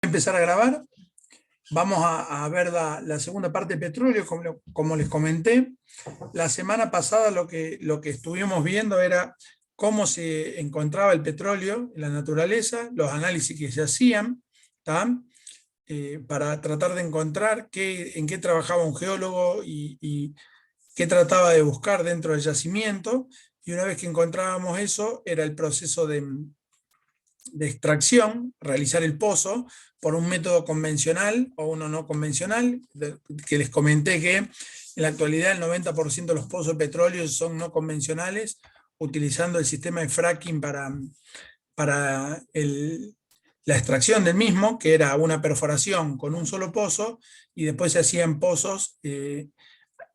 Empezar a grabar. Vamos a ver la segunda parte de petróleo, como les comenté. La semana pasada lo que estuvimos viendo era cómo se encontraba el petróleo en la naturaleza, los análisis que se hacían, para tratar de encontrar en qué trabajaba un geólogo y qué trataba de buscar dentro del yacimiento. Y una vez que encontrábamos eso, era el proceso de extracción, realizar el pozo por un método convencional o uno no convencional, que les comenté que en la actualidad el 90% de los pozos de petróleo son no convencionales, utilizando el sistema de fracking para la extracción del mismo, que era una perforación con un solo pozo, y después se hacían pozos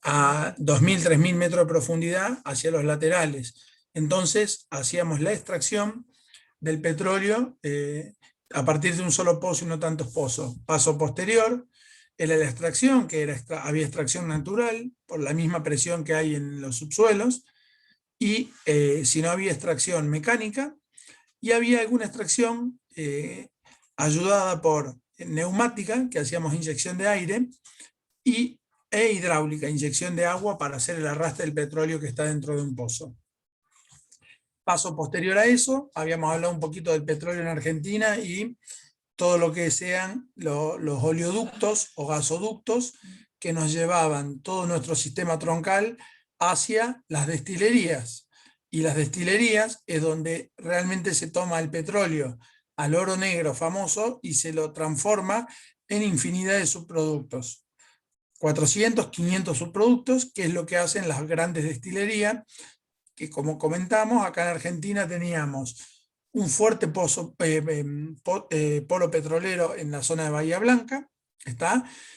a 2.000, 3.000 metros de profundidad hacia los laterales. Entonces hacíamos la extracción del petróleo a partir de un solo pozo y no tantos pozos. Paso posterior era la extracción, que había extracción natural por la misma presión que hay en los subsuelos, y si no había extracción mecánica, y había alguna extracción ayudada por neumática, que hacíamos inyección de aire, e hidráulica, inyección de agua para hacer el arrastre del petróleo que está dentro de un pozo. Paso posterior a eso, habíamos hablado un poquito del petróleo en Argentina y todo lo que sean los oleoductos o gasoductos que nos llevaban todo nuestro sistema troncal hacia las destilerías. Y las destilerías es donde realmente se toma el petróleo al oro negro famoso y se lo transforma en infinidad de subproductos. 400, 500 subproductos, que es lo que hacen las grandes destilerías, que como comentamos, acá en Argentina teníamos un fuerte polo petrolero en la zona de Bahía Blanca.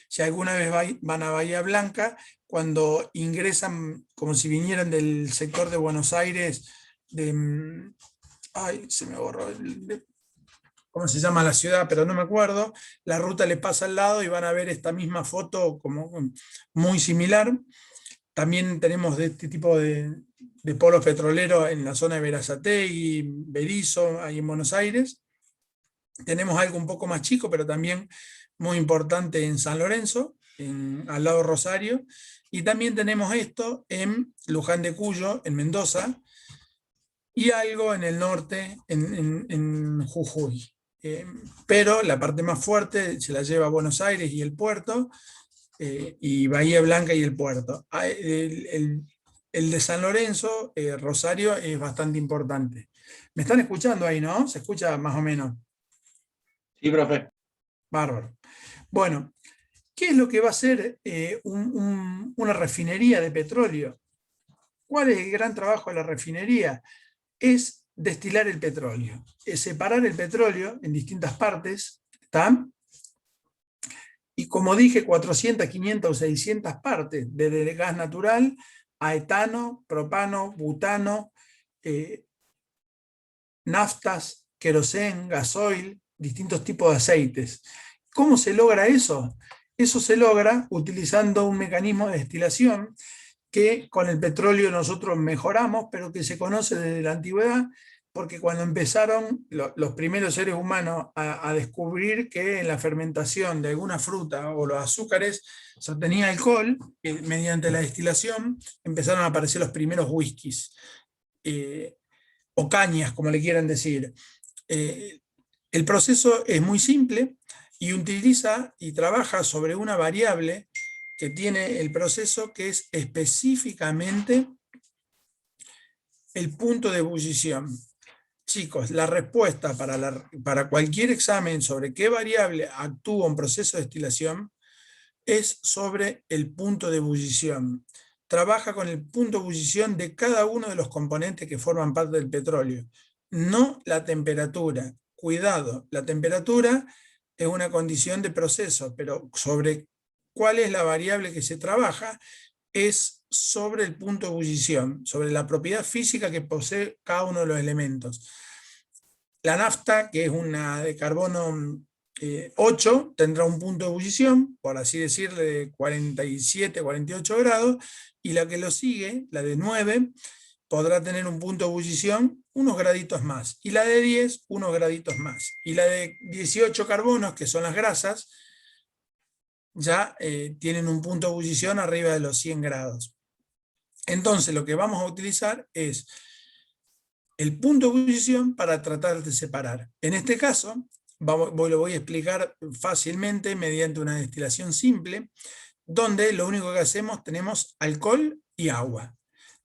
Si alguna vez van a Bahía Blanca, cuando ingresan como si vinieran del sector de Buenos Aires, se me borró cómo se llama la ciudad, pero no me acuerdo, la ruta le pasa al lado y van a ver esta misma foto como muy similar. También tenemos de este tipo de polos petroleros en la zona de Berazategui, Berisso, ahí en Buenos Aires. Tenemos algo un poco más chico, pero también muy importante en San Lorenzo, al lado de Rosario. Y también tenemos esto en Luján de Cuyo, en Mendoza, y algo en el norte, en Jujuy. Pero la parte más fuerte se la lleva Buenos Aires y el puerto, y Bahía Blanca y el puerto. El de San Lorenzo, Rosario, es bastante importante. ¿Me están escuchando ahí, no? ¿Se escucha más o menos? Sí, profe. Bárbaro. Bueno, ¿qué es lo que va a hacer una refinería de petróleo? ¿Cuál es el gran trabajo de la refinería? Es destilar el petróleo, es separar el petróleo en distintas partes, ¿está? Y como dije, 400, 500 o 600 partes, desde el gas natural a etano, propano, butano, naftas, querosén, gasoil, distintos tipos de aceites. ¿Cómo se logra eso? Eso se logra utilizando un mecanismo de destilación que con el petróleo nosotros mejoramos, pero que se conoce desde la antigüedad, porque cuando empezaron los primeros seres humanos a descubrir que en la fermentación de alguna fruta o los azúcares se obtenía alcohol, mediante la destilación empezaron a aparecer los primeros whiskies, o cañas, como le quieran decir. El proceso es muy simple y utiliza y trabaja sobre una variable que tiene el proceso, que es específicamente el punto de ebullición. Chicos, la respuesta para cualquier examen sobre qué variable actúa un proceso de destilación es sobre el punto de ebullición. Trabaja con el punto de ebullición de cada uno de los componentes que forman parte del petróleo, no la temperatura. Cuidado, la temperatura es una condición de proceso, pero sobre cuál es la variable que se trabaja es sobre el punto de ebullición, sobre la propiedad física que posee cada uno de los elementos. La nafta, que es una de carbono 8, tendrá un punto de ebullición, por así decirle, de 47, 48 grados, y la que lo sigue, la de 9, podrá tener un punto de ebullición unos graditos más, y la de 10 unos graditos más, y la de 18 carbonos, que son las grasas, ya tienen un punto de ebullición arriba de los 100 grados. Entonces lo que vamos a utilizar es el punto de ebullición para tratar de separar. En este caso, lo voy a explicar fácilmente mediante una destilación simple, donde lo único que hacemos, tenemos alcohol y agua.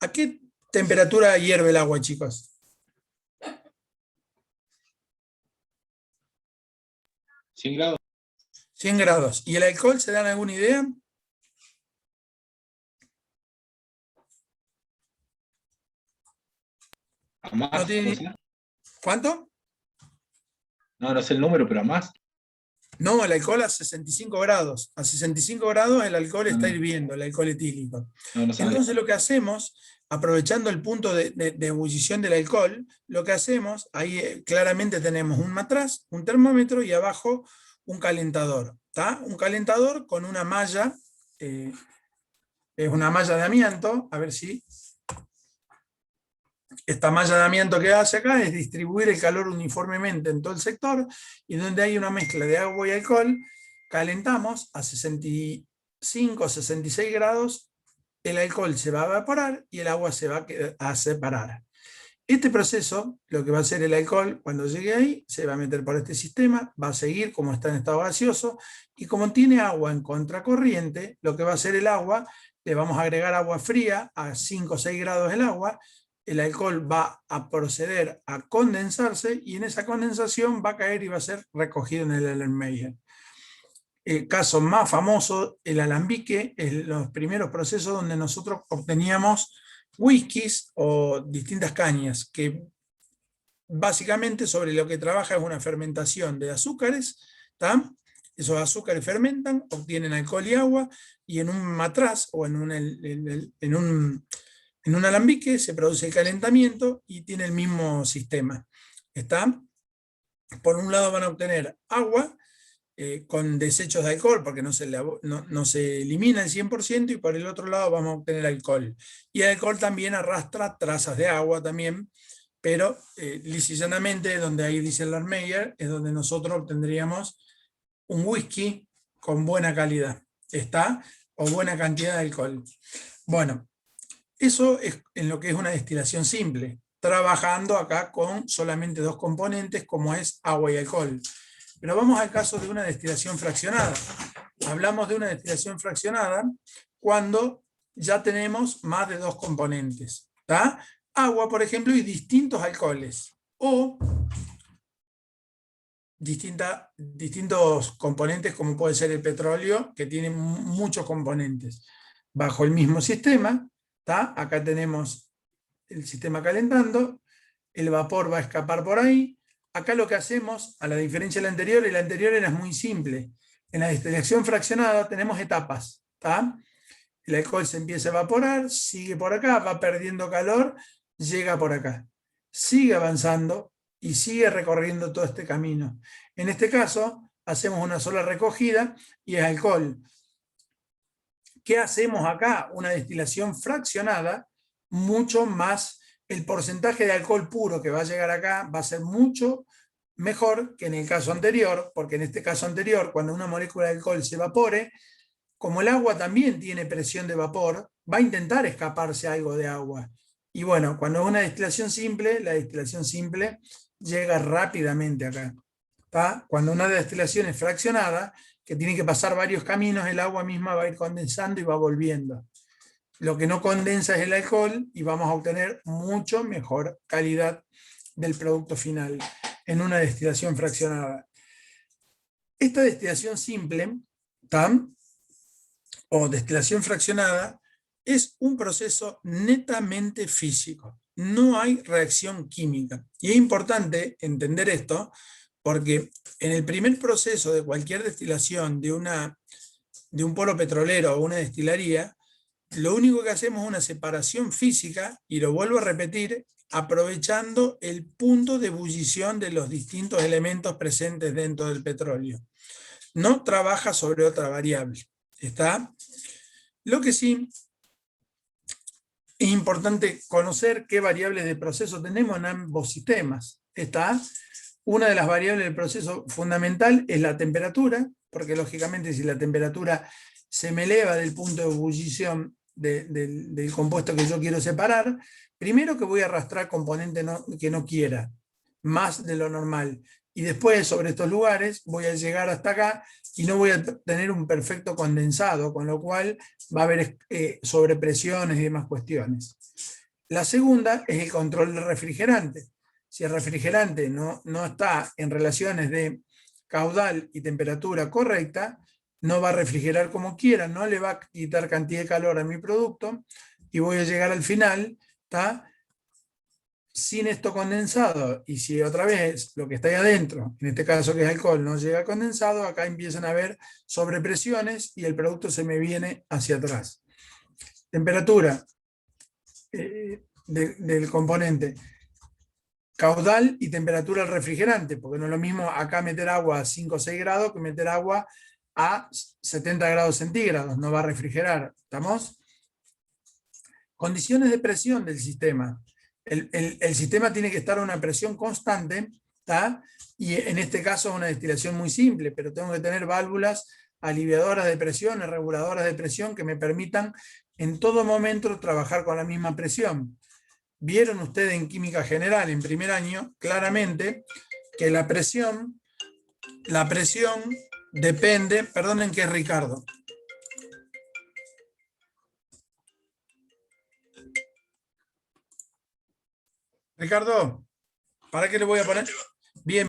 ¿A qué temperatura hierve el agua, chicos? 100 grados. 100 grados. ¿Y el alcohol, se dan alguna idea? A más, ¿No tiene... ¿Cuánto? no sé el número, pero a más. No, el alcohol a 65 grados. A 65 grados el alcohol está No. hirviendo, el alcohol etílico. No sabía. Entonces lo que hacemos, aprovechando el punto de ebullición del alcohol, lo que hacemos, ahí claramente tenemos un matraz, un termómetro y abajo un calentador. ¿Tá? Un calentador con una malla, es una malla de amianto, a ver si... Esta malla de amianto que hace acá es distribuir el calor uniformemente en todo el sector, y donde hay una mezcla de agua y alcohol, calentamos a 65 o 66 grados, el alcohol se va a evaporar y el agua se va a separar. Este proceso, lo que va a hacer el alcohol cuando llegue ahí, se va a meter por este sistema, va a seguir como está en estado gaseoso, y como tiene agua en contracorriente, lo que va a hacer el agua, le vamos a agregar agua fría a 5 o 6 grados el agua, el alcohol va a proceder a condensarse, y en esa condensación va a caer y va a ser recogido en el Erlenmeyer. El caso más famoso, el alambique, es los primeros procesos donde nosotros obteníamos whiskies o distintas cañas, que básicamente sobre lo que trabaja es una fermentación de azúcares, ¿tá? Esos azúcares fermentan, obtienen alcohol y agua, y en un matraz o en un alambique se produce el calentamiento y tiene el mismo sistema. ¿Está? Por un lado van a obtener agua con desechos de alcohol, porque no se elimina el 100%, y por el otro lado vamos a obtener alcohol. Y el alcohol también arrastra trazas de agua también, pero lisa y llanamente, donde ahí dice el Erlenmeyer, es donde nosotros obtendríamos un whisky con buena calidad, ¿está? O buena cantidad de alcohol. Bueno, eso es en lo que es una destilación simple, trabajando acá con solamente dos componentes, como es agua y alcohol. Pero vamos al caso de una destilación fraccionada. Hablamos de una destilación fraccionada cuando ya tenemos más de dos componentes, ¿tá? Agua, por ejemplo, y distintos alcoholes, o distintos componentes, como puede ser el petróleo, que tiene muchos componentes. Bajo el mismo sistema, ¿tá? Acá tenemos el sistema calentando, el vapor va a escapar por ahí. Acá lo que hacemos, a la diferencia de la anterior, y la anterior era muy simple. En la destilación fraccionada tenemos etapas, ¿tá? El alcohol se empieza a evaporar, sigue por acá, va perdiendo calor, llega por acá, sigue avanzando y sigue recorriendo todo este camino. En este caso, hacemos una sola recogida y es alcohol. ¿Qué hacemos acá? Una destilación fraccionada, mucho más, el porcentaje de alcohol puro que va a llegar acá va a ser mucho mejor que en el caso anterior, porque en este caso anterior, cuando una molécula de alcohol se evapore, como el agua también tiene presión de vapor, va a intentar escaparse algo de agua. Y bueno, cuando es una destilación simple, la destilación simple llega rápidamente acá. ¿Tá? Cuando una destilación es fraccionada, que tiene que pasar varios caminos, el agua misma va a ir condensando y va volviendo. Lo que no condensa es el alcohol, y vamos a obtener mucho mejor calidad del producto final en una destilación fraccionada. Esta destilación simple, ¿tá? O destilación fraccionada, es un proceso netamente físico. No hay reacción química. Y es importante entender esto, porque en el primer proceso de cualquier destilación de un polo petrolero o una destilería, lo único que hacemos es una separación física, y lo vuelvo a repetir, aprovechando el punto de ebullición de los distintos elementos presentes dentro del petróleo. No trabaja sobre otra variable. ¿Está? Lo que sí, es importante conocer qué variables de proceso tenemos en ambos sistemas. Una de las variables del proceso fundamental es la temperatura, porque lógicamente si la temperatura se me eleva del punto de ebullición del compuesto que yo quiero separar, primero que voy a arrastrar componente que no quiera, más de lo normal. Y después sobre estos lugares voy a llegar hasta acá y no voy a tener un perfecto condensado, con lo cual va a haber sobrepresiones y demás cuestiones. La segunda es el control del refrigerante. Si el refrigerante no está en relaciones de caudal y temperatura correcta, no va a refrigerar como quiera, no le va a quitar cantidad de calor a mi producto y voy a llegar al final, sin esto condensado. Y si otra vez lo que está ahí adentro, en este caso que es alcohol, no llega condensado, acá empiezan a haber sobrepresiones y el producto se me viene hacia atrás. Temperatura del componente. Caudal y temperatura del refrigerante, porque no es lo mismo acá meter agua a 5 o 6 grados que meter agua a 70 grados centígrados, no va a refrigerar. ¿Estamos? Condiciones de presión del sistema. El sistema tiene que estar a una presión constante, ¿tá? Y en este caso es una destilación muy simple, pero tengo que tener válvulas aliviadoras de presión, reguladoras de presión que me permitan en todo momento trabajar con la misma presión. Vieron ustedes en química general, en primer año, claramente que la presión depende, perdonen que es Ricardo. Ricardo, ¿para qué le voy a poner? Bien.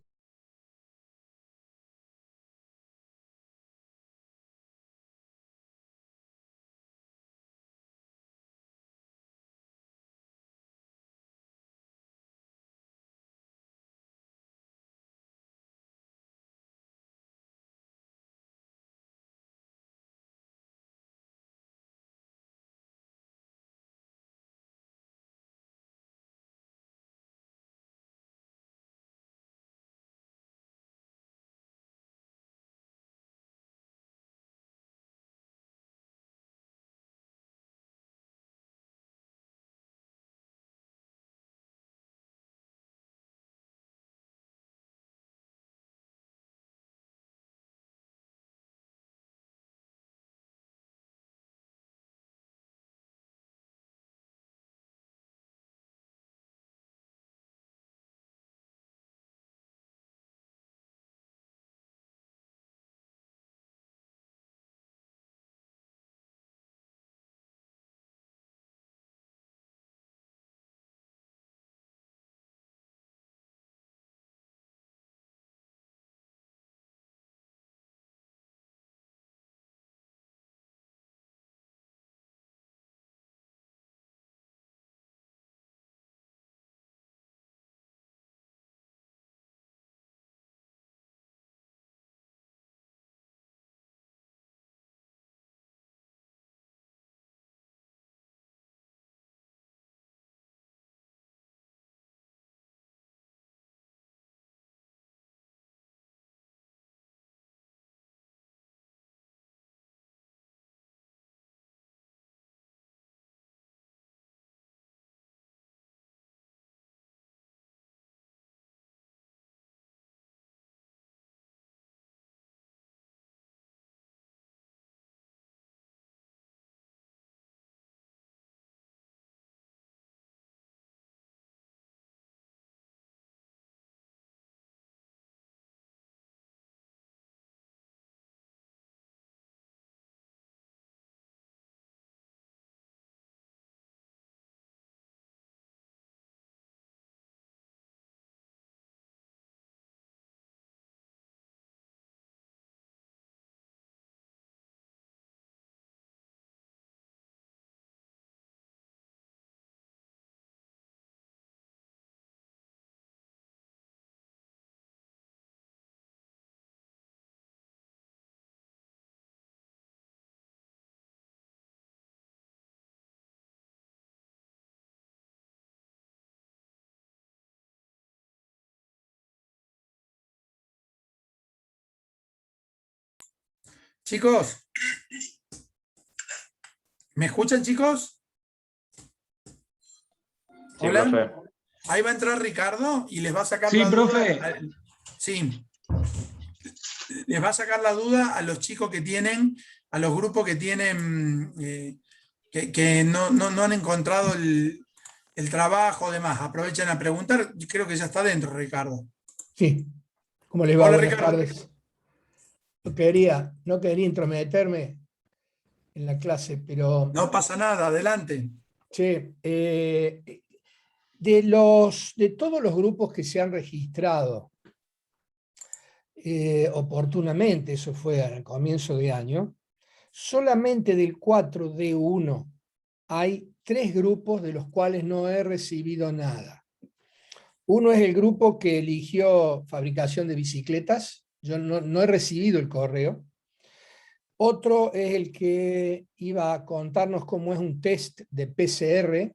Chicos, ¿me escuchan, chicos? Sí, Hola. profe. Ahí va a entrar Ricardo y les va a sacar Sí, la profe. duda. Sí, les va a sacar la duda a los chicos que tienen, a los grupos que tienen, que no han encontrado el trabajo, demás. Aprovechen a preguntar. Yo creo que ya está dentro, Ricardo. Sí, ¿cómo les va? Hola, Buenas Ricardo. tardes. No quería intrometerme en la clase, pero No pasa nada, adelante. che, de todos los grupos que se han registrado oportunamente, eso fue al comienzo de año, solamente del 4D1 hay 3 grupos de los cuales no he recibido nada. Uno es el grupo que eligió fabricación de bicicletas. Yo no he recibido el correo. Otro es el que iba a contarnos cómo es un test de PCR.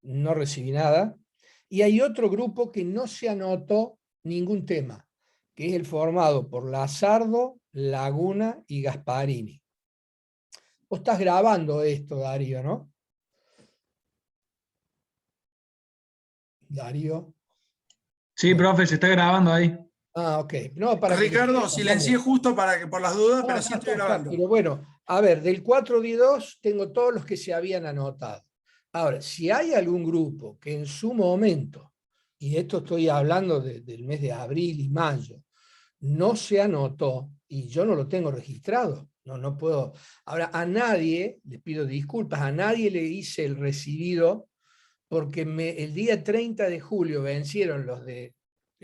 No recibí nada. Y hay otro grupo que no se anotó ningún tema, que es el formado por Lazardo, Laguna y Gasparini. Vos estás grabando esto, Darío, ¿no? Darío. Sí, profe, se está grabando ahí. Ah, ok. No, para que Ricardo, silencié justo para que por las dudas, pero sí estoy grabando. Pero bueno, a ver, del 4D2 tengo todos los que se habían anotado. Ahora, si hay algún grupo que en su momento, y esto estoy hablando del mes de abril y mayo, no se anotó, y yo no lo tengo registrado, no puedo. Ahora, a nadie, le pido disculpas, a nadie le hice el recibido, porque el día 30 de julio vencieron los de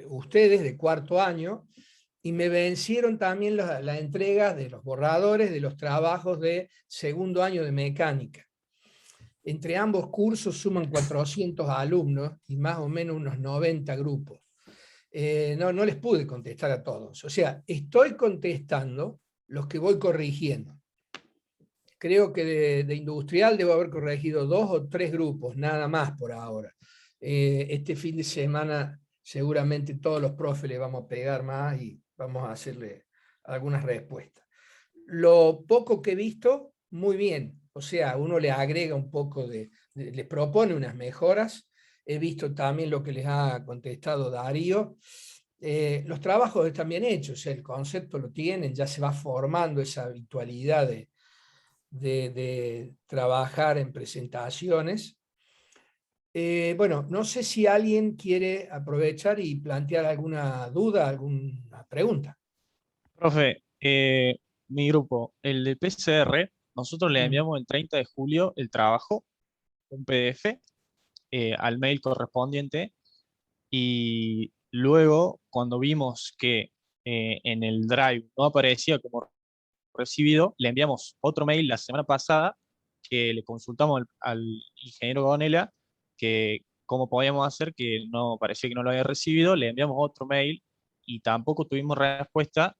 ustedes de cuarto año, y me vencieron también las entregas de los borradores de los trabajos de segundo año de mecánica. Entre ambos cursos suman 400 alumnos y más o menos unos 90 grupos. No les pude contestar a todos. O sea, estoy contestando los que voy corrigiendo. Creo que de industrial debo haber corregido 2 o 3 grupos, nada más por ahora. Este fin de semana seguramente todos los profes le vamos a pegar más y vamos a hacerle algunas respuestas. Lo poco que he visto, muy bien. O sea, uno le agrega un poco les propone unas mejoras. He visto también lo que les ha contestado Darío. Los trabajos están bien hechos, el concepto lo tienen, ya se va formando esa habitualidad de trabajar en presentaciones. Bueno, no sé si alguien quiere aprovechar y plantear alguna duda, alguna pregunta. Profe, mi grupo, el de PCR, nosotros le enviamos el 30 de julio el trabajo, un PDF, al mail correspondiente, y luego cuando vimos que en el Drive no aparecía como recibido, le enviamos otro mail la semana pasada que le consultamos al ingeniero Gonela que cómo podíamos hacer, que no parecía que no lo había recibido, le enviamos otro mail y tampoco tuvimos respuesta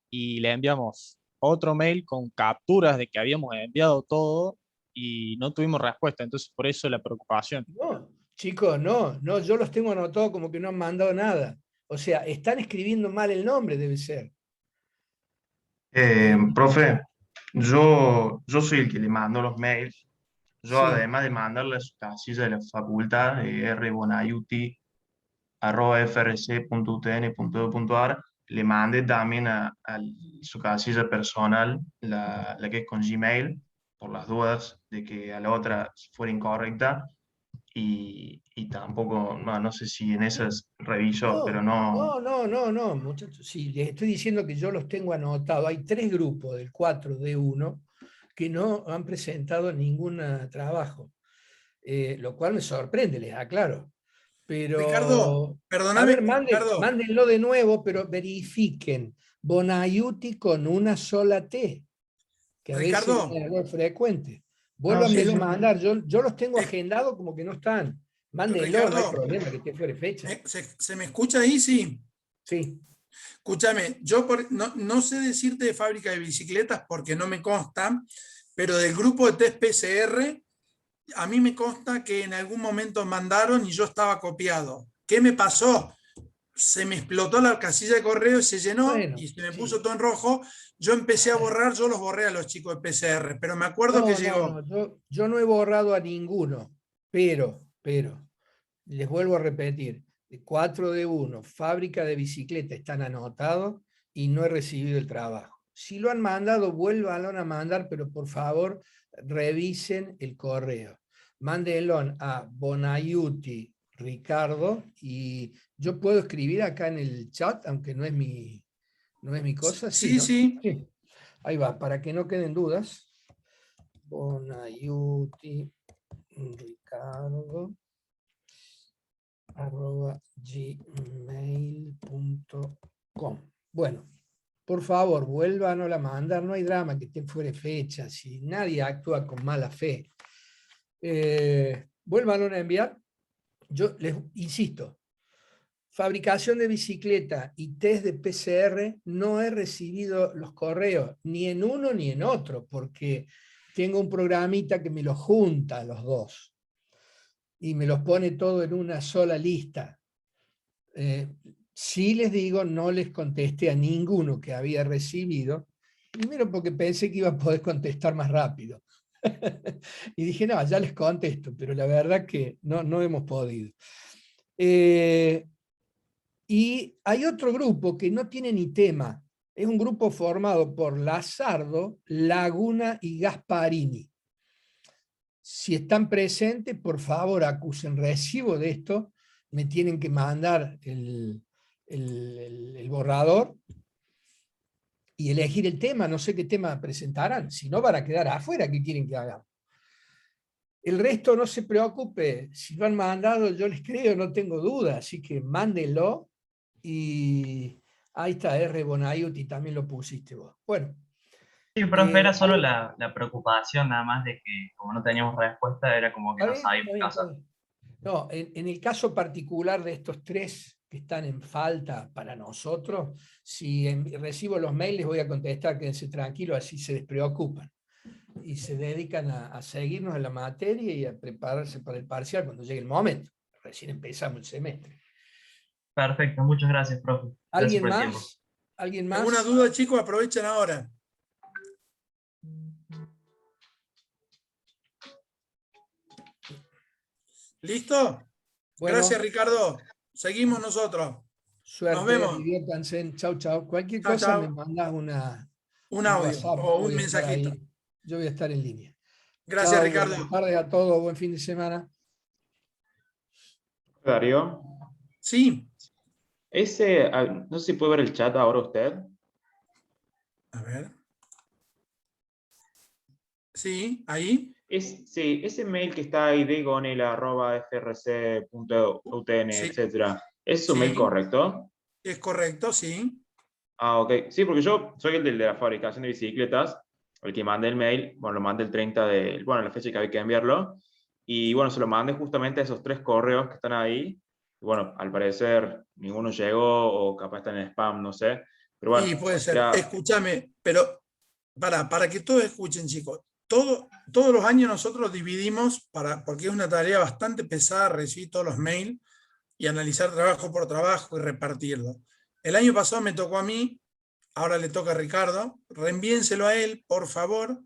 y le enviamos otro mail con capturas de que habíamos enviado todo y no tuvimos respuesta, entonces por eso la preocupación. No, chicos, no, yo los tengo anotados como que no han mandado nada. O sea, están escribiendo mal el nombre, debe ser. Profe, yo soy el que le mando los mails. Yo, Sí. además de mandarle a su casilla de la facultad, rbonaiuti@frc.utn.edu.ar, le mandé también a su casilla personal, la que es con Gmail, por las dudas de que a la otra fuera incorrecta. Y tampoco, no sé si en esas reviso, pero no. No, muchachos. Sí, les estoy diciendo que yo los tengo anotados. Hay 3 grupos del 4D1 que no han presentado ningún trabajo, lo cual me sorprende, les aclaro. Ricardo, Pero, a perdóname, ver, Ricardo. mándenlo de nuevo, pero verifiquen. Bonaiuti con una sola T, que a veces es un Ricardo, error frecuente. No, sí, Vuélvanmelo a sí. mandar. Yo los tengo eh, agendados como que no están. Mándenlo, no hay Ricardo, problema que esté fuera de fecha. ¿se me escucha ahí? Sí. Sí. Escúchame, yo no sé decirte de fábrica de bicicletas porque no me consta, pero del grupo de test PCR, a mí me consta que en algún momento mandaron y yo estaba copiado. ¿Qué me pasó? Se me explotó la casilla de correo y se llenó Bueno, y se me sí. puso todo en rojo. Yo empecé a borrar, yo los borré a los chicos de PCR, pero me acuerdo que llegó. Yo no he borrado a ninguno, pero pero les vuelvo a repetir, de 4D1, fábrica de bicicleta, están anotados y no he recibido el trabajo. Si lo han mandado, vuélvanlo a mandar, pero por favor revisen el correo. Mándenlo a Bonaiuti Ricardo, y yo puedo escribir acá en el chat, aunque no es mi cosa. Sí, ¿no? sí. Sí. Ahí va, para que no queden dudas. Bonaiuti Ricardo @gmail.com. Bueno, por favor, vuélvanos a mandar, no hay drama que estén fuera de fecha, si nadie actúa con mala fe. Vuélvanos a enviar. Yo les insisto, fabricación de bicicleta y test de PCR, no he recibido los correos, ni en uno ni en otro, porque tengo un programita que me los junta los dos y me los pone todo en una sola lista. Sí les digo, no les contesté a ninguno que había recibido, primero porque pensé que iba a poder contestar más rápido. Y dije, no, ya les contesto, pero la verdad que no hemos podido. Y hay otro grupo que no tiene ni tema, es un grupo formado por Lazardo, Laguna y Gasparini. Si están presentes, por favor, acusen recibo de esto, me tienen que mandar el borrador y elegir el tema, no sé qué tema presentarán, si no van a quedar afuera, ¿qué quieren que hagamos? El resto no se preocupe, si lo han mandado yo les creo, no tengo duda, así que mándenlo, y ahí está, R. Bonaiuti, también lo pusiste vos. Bueno. Sí, profe, era solo la preocupación nada más de que como no teníamos respuesta, era como que no sabíamos qué hacer. No, en el caso particular de estos tres que están en falta para nosotros, si recibo los mails les voy a contestar, quédense tranquilos, así se despreocupan y se dedican a seguirnos en la materia y a prepararse para el parcial cuando llegue el momento. Recién empezamos el semestre. Perfecto, muchas gracias, profe. ¿Alguien Gracias por el más? ¿Alguien más? ¿Alguna duda, chicos? Aprovechen ahora. ¿Listo? Bueno, gracias, Ricardo. Seguimos nosotros. suerte, Nos vemos. diviértanse. Chau, chau. Cualquier Chau, cosa chau. me mandas Un un audio WhatsApp, o voy un a estar mensajito. ahí. Yo voy a estar en línea. Gracias, Chau, Ricardo. buenas tardes a todos, buen fin de semana. Darío, Sí. no sé si puede ver el chat ahora usted. A ver. Sí, ahí. Sí, ese mail que está ahí de gonel@frc.utn, Sí. etcétera, ¿es su Sí. mail correcto? Es correcto, sí. Ah, ok. Sí, porque yo soy el de la fabricación de bicicletas, el que mandé el mail, bueno, lo mandé el 30 de, bueno, la fecha que había que enviarlo, y bueno, se lo mandé justamente a esos 3 correos que están ahí. Y bueno, al parecer ninguno llegó o capaz está en spam, no sé. Pero bueno, Y puede ser. ya, Escúchame, pero para que todos escuchen, chicos. Todos los años nosotros dividimos, porque es una tarea bastante pesada recibir todos los mails y analizar trabajo por trabajo y repartirlo. El año pasado me tocó a mí, ahora le toca a Ricardo. Reenvíenselo a él, por favor.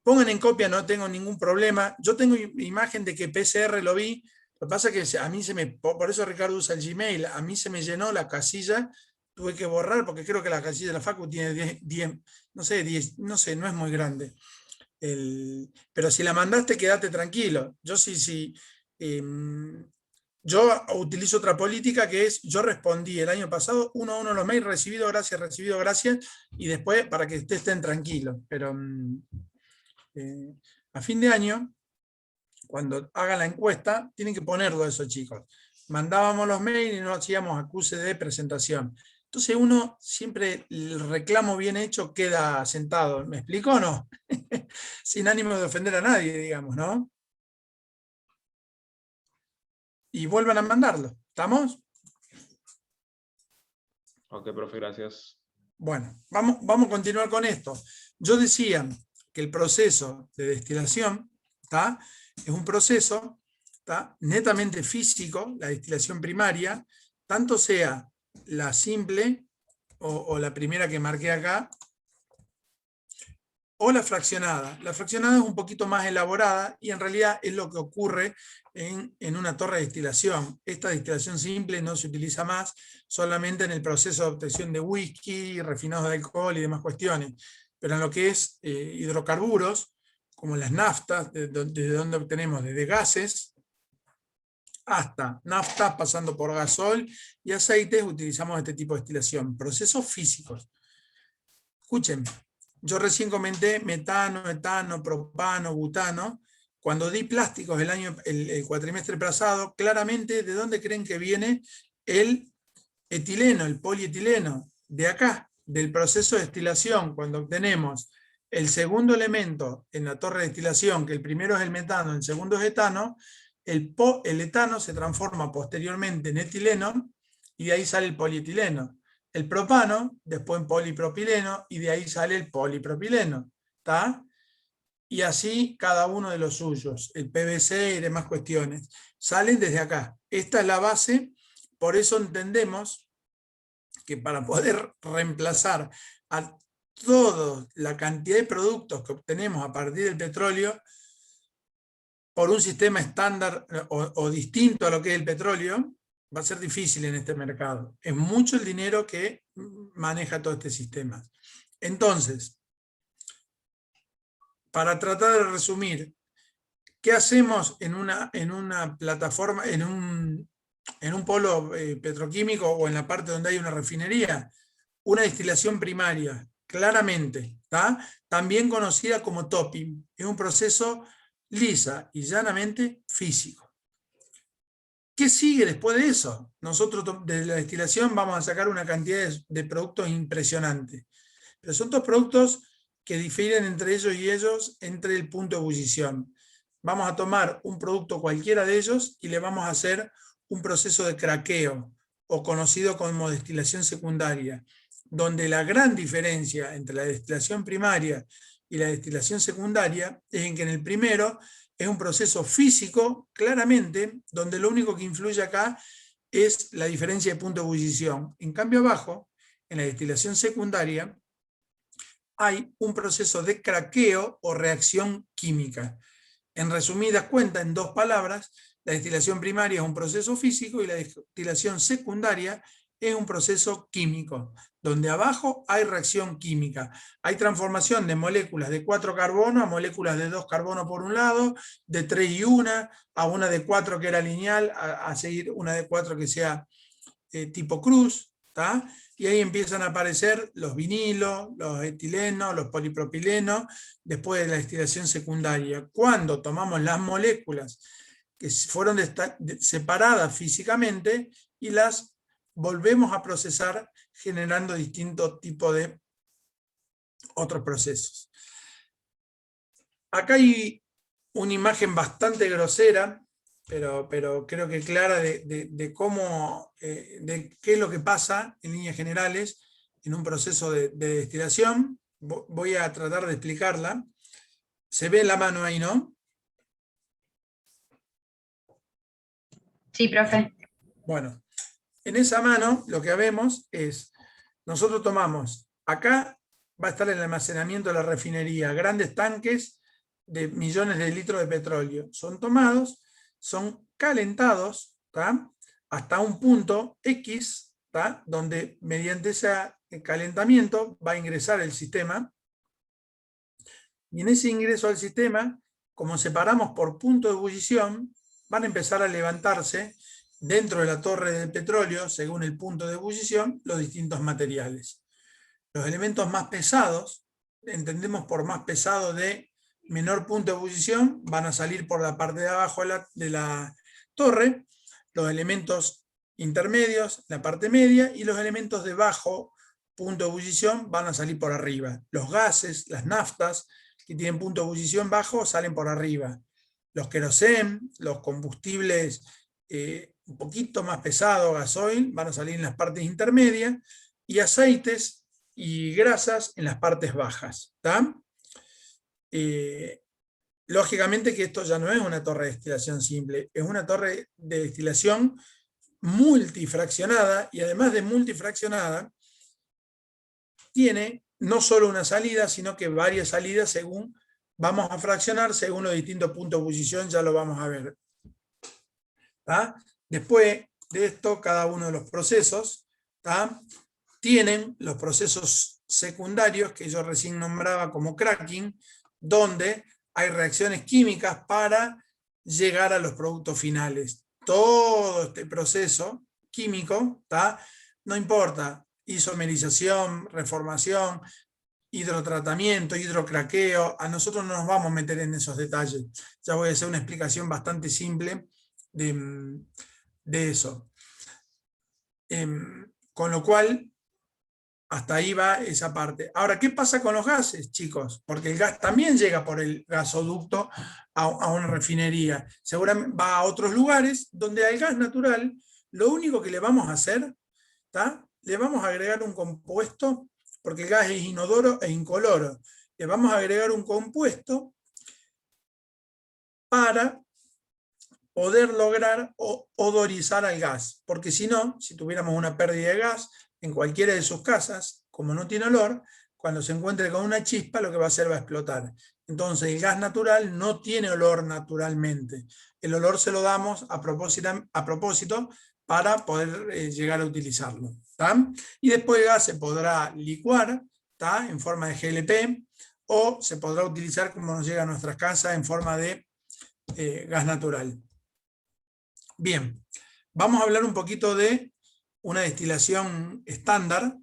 Pongan en copia, no tengo ningún problema. Yo tengo imagen de que PCR lo vi. Lo que pasa es que a mí por eso Ricardo usa el Gmail, a mí se me llenó la casilla, tuve que borrar porque creo que la casilla de la Facu tiene 10, no sé, no es muy grande. Pero si la mandaste, quédate tranquilo. Yo yo utilizo otra política que es, yo respondí el año pasado uno a uno los mails, recibido, gracias, y después para que estén tranquilos. Pero a fin de año, cuando hagan la encuesta, tienen que ponerlo eso, chicos. Mandábamos los mails y no hacíamos acuse de presentación. Entonces uno siempre, el reclamo bien hecho queda sentado. ¿Me explico o no? Sin ánimo de ofender a nadie, digamos, ¿no? Y vuelvan a mandarlo. ¿Estamos? ok, profe, gracias. Bueno, vamos a continuar con esto. Yo decía que el proceso de destilación, ¿tá?, es un proceso, ¿tá?, netamente físico, la destilación primaria, tanto sea la simple o la primera que marqué acá, o la fraccionada. La fraccionada es un poquito más elaborada y en realidad es lo que ocurre en una torre de destilación. Esta destilación simple no se utiliza más, solamente en el proceso de obtención de whisky, refinados de alcohol y demás cuestiones. Pero en lo que es hidrocarburos, como las naftas, desde donde obtenemos desde gases hasta naftas, pasando por gasol y aceites, utilizamos este tipo de destilación. Procesos físicos. Escuchen, yo recién comenté metano, etano, propano, butano. Cuando di plásticos el cuatrimestre pasado, claramente, ¿de dónde creen que viene el etileno, el polietileno? De acá, del proceso de destilación, cuando obtenemos el segundo elemento en la torre de destilación, que el primero es el metano, el segundo es etano, el etano se transforma posteriormente en etileno y de ahí sale el polietileno. El propano, después en polipropileno, y de ahí sale el polipropileno. ¿Está? Y así cada uno de los suyos, el PVC y demás cuestiones, salen desde acá. Esta es la base, por eso entendemos que para poder reemplazar a toda la cantidad de productos que obtenemos a partir del petróleo, por un sistema estándar o distinto a lo que es el petróleo, va a ser difícil en este mercado. Es mucho el dinero que maneja todo este sistema. Entonces, para tratar de resumir, ¿qué hacemos en una plataforma, en un polo petroquímico o en la parte donde hay una refinería? Una destilación primaria, claramente, ¿tá? También conocida como topping. Es un proceso lisa y llanamente físico. ¿Qué sigue después de eso? Nosotros de la destilación vamos a sacar una cantidad de productos impresionantes. Pero son dos productos que difieren entre ellos entre el punto de ebullición. Vamos a tomar un producto cualquiera de ellos y le vamos a hacer un proceso de craqueo, o conocido como destilación secundaria, donde la gran diferencia entre la destilación primaria y la destilación secundaria es en que en el primero es un proceso físico, claramente, donde lo único que influye acá es la diferencia de punto de ebullición. En cambio abajo, en la destilación secundaria, hay un proceso de craqueo o reacción química. En resumidas cuentas, en dos palabras, la destilación primaria es un proceso físico y la destilación secundaria es un proceso químico, donde abajo hay reacción química. Hay transformación de moléculas de 4 carbono a moléculas de 2 carbono por un lado, de 3 y 1, a una de 4 que era lineal, a seguir una de 4 que sea tipo cruz, ¿tá? Y ahí empiezan a aparecer los vinilos, los etilenos, los polipropilenos, después de la destilación secundaria. Cuando tomamos las moléculas que fueron separadas físicamente y las volvemos a procesar generando distintos tipos de otros procesos. Acá hay una imagen bastante grosera, pero creo que clara de cómo, de qué es lo que pasa en líneas generales en un proceso de destilación. Voy a tratar de explicarla. Se ve la mano ahí, ¿no? Sí, profe. Bueno, en esa mano lo que vemos es, nosotros tomamos, acá va a estar el almacenamiento de la refinería, grandes tanques de millones de litros de petróleo. Son tomados, son calentados, ¿tá? Hasta un punto X, ¿tá? Donde mediante ese calentamiento va a ingresar el sistema. Y en ese ingreso al sistema, como separamos por punto de ebullición, van a empezar a levantarse dentro de la torre del petróleo, según el punto de ebullición, los distintos materiales. Los elementos más pesados, entendemos por más pesado de menor punto de ebullición, van a salir por la parte de abajo de la torre, los elementos intermedios, la parte media, y los elementos de bajo punto de ebullición van a salir por arriba. Los gases, las naftas, que tienen punto de ebullición bajo, salen por arriba. Los querosén, los combustibles un poquito más pesados, gasoil, van a salir en las partes intermedias, y aceites y grasas en las partes bajas. ¿Tá? Lógicamente que esto ya no es una torre de destilación simple, es una torre de destilación multifraccionada, y además de multifraccionada, tiene no solo una salida, sino que varias salidas según vamos a fraccionar, según los distintos puntos de ebullición, ya lo vamos a ver. ¿Tá? Después de esto, cada uno de los procesos, ¿tá?, tienen los procesos secundarios que yo recién nombraba como cracking, donde hay reacciones químicas para llegar a los productos finales. Todo este proceso químico, ¿tá?, no importa, isomerización, reformación, hidrotratamiento, hidrocraqueo, a nosotros no nos vamos a meter en esos detalles. Ya voy a hacer una explicación bastante simple de eso. Con lo cual, hasta ahí va esa parte. Ahora, ¿qué pasa con los gases, chicos? Porque el gas también llega por el gasoducto a una refinería. Seguramente va a otros lugares donde al gas natural, lo único que le vamos a hacer, ¿tá?, le vamos a agregar un compuesto, porque el gas es inodoro e incoloro. Le vamos a agregar un compuesto para poder lograr odorizar al gas. Porque si no, si tuviéramos una pérdida de gas en cualquiera de sus casas, como no tiene olor, cuando se encuentre con una chispa, lo que va a hacer va a explotar. Entonces el gas natural no tiene olor naturalmente. El olor se lo damos a propósito para poder llegar a utilizarlo, ¿tá? Y después el gas se podrá licuar, ¿tá?, en forma de GLP, o se podrá utilizar como nos llega a nuestras casas en forma de gas natural. Bien, vamos a hablar un poquito de una destilación estándar,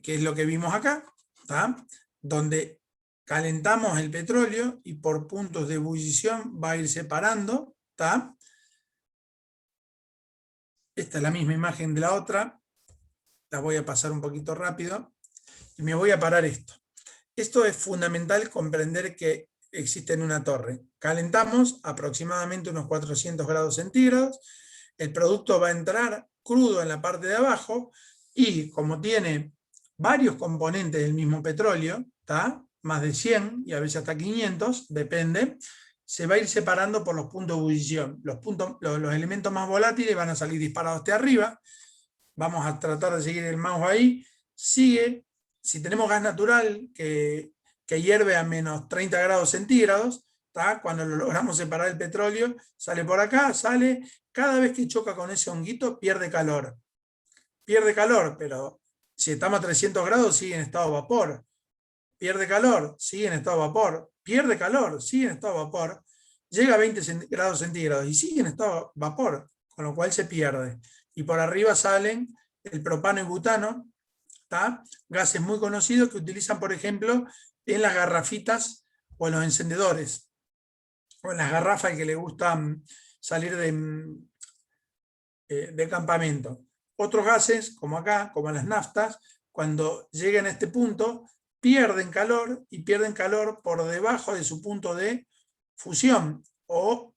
que es lo que vimos acá, ¿tá?, donde calentamos el petróleo y por puntos de ebullición va a ir separando, ¿tá? Esta es la misma imagen de la otra, la voy a pasar un poquito rápido, y me voy a parar esto. Esto es fundamental comprender que existe en una torre. Calentamos aproximadamente unos 400 grados centígrados, el producto va a entrar crudo en la parte de abajo, y como tiene varios componentes del mismo petróleo, ¿tá?, más de 100 y a veces hasta 500, depende, se va a ir separando por los puntos de ebullición. Los elementos más volátiles van a salir disparados hacia arriba. Vamos a tratar de seguir el mouse ahí. Sigue, si tenemos gas natural que hierve a menos 30 grados centígrados, ¿tá?, cuando lo logramos separar el petróleo, sale por acá, sale, cada vez que choca con ese honguito pierde calor. Pierde calor, pero si estamos a 300 grados sigue en estado de vapor. Pierde calor, sigue en estado de vapor. Pierde calor, sigue en estado de vapor. Llega a 20 grados centígrados y sigue en estado de vapor, con lo cual se pierde. Y por arriba salen el propano y butano, ¿tá?, gases muy conocidos que utilizan, por ejemplo, en las garrafitas o en los encendedores, o en las garrafas que le gusta salir de campamento. Otros gases, como acá, como las naftas, cuando llegan a este punto, pierden calor, y pierden calor por debajo de su punto de fusión. O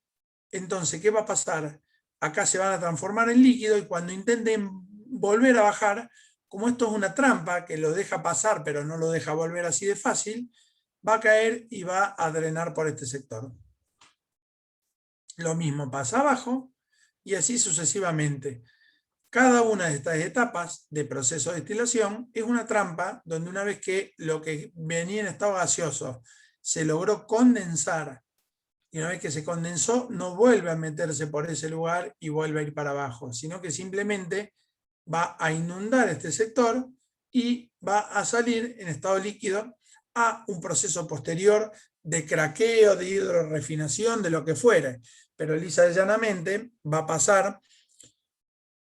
entonces, ¿qué va a pasar? Acá se van a transformar en líquido, y cuando intenten volver a bajar, como esto es una trampa que lo deja pasar pero no lo deja volver así de fácil, va a caer y va a drenar por este sector. Lo mismo pasa abajo, y así sucesivamente. Cada una de estas etapas de proceso de destilación es una trampa donde, una vez que lo que venía en estado gaseoso se logró condensar, y una vez que se condensó no vuelve a meterse por ese lugar y vuelve a ir para abajo, sino que simplemente va a inundar este sector y va a salir en estado líquido a un proceso posterior de craqueo, de hidrorefinación, de lo que fuere. Pero lisa y llanamente va a pasar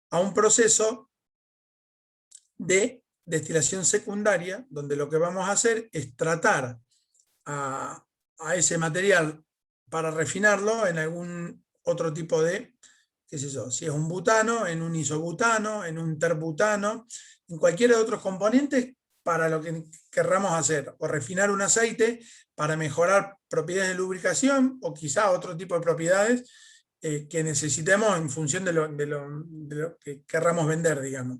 a un proceso de destilación secundaria, donde lo que vamos a hacer es tratar a ese material para refinarlo en algún otro tipo de, qué sé yo, si es un butano, en un isobutano, en un terbutano, en cualquiera de otros componentes para lo que querramos hacer, o refinar un aceite para mejorar propiedades de lubricación, o quizá otro tipo de propiedades que necesitemos en función de lo que querramos vender, digamos.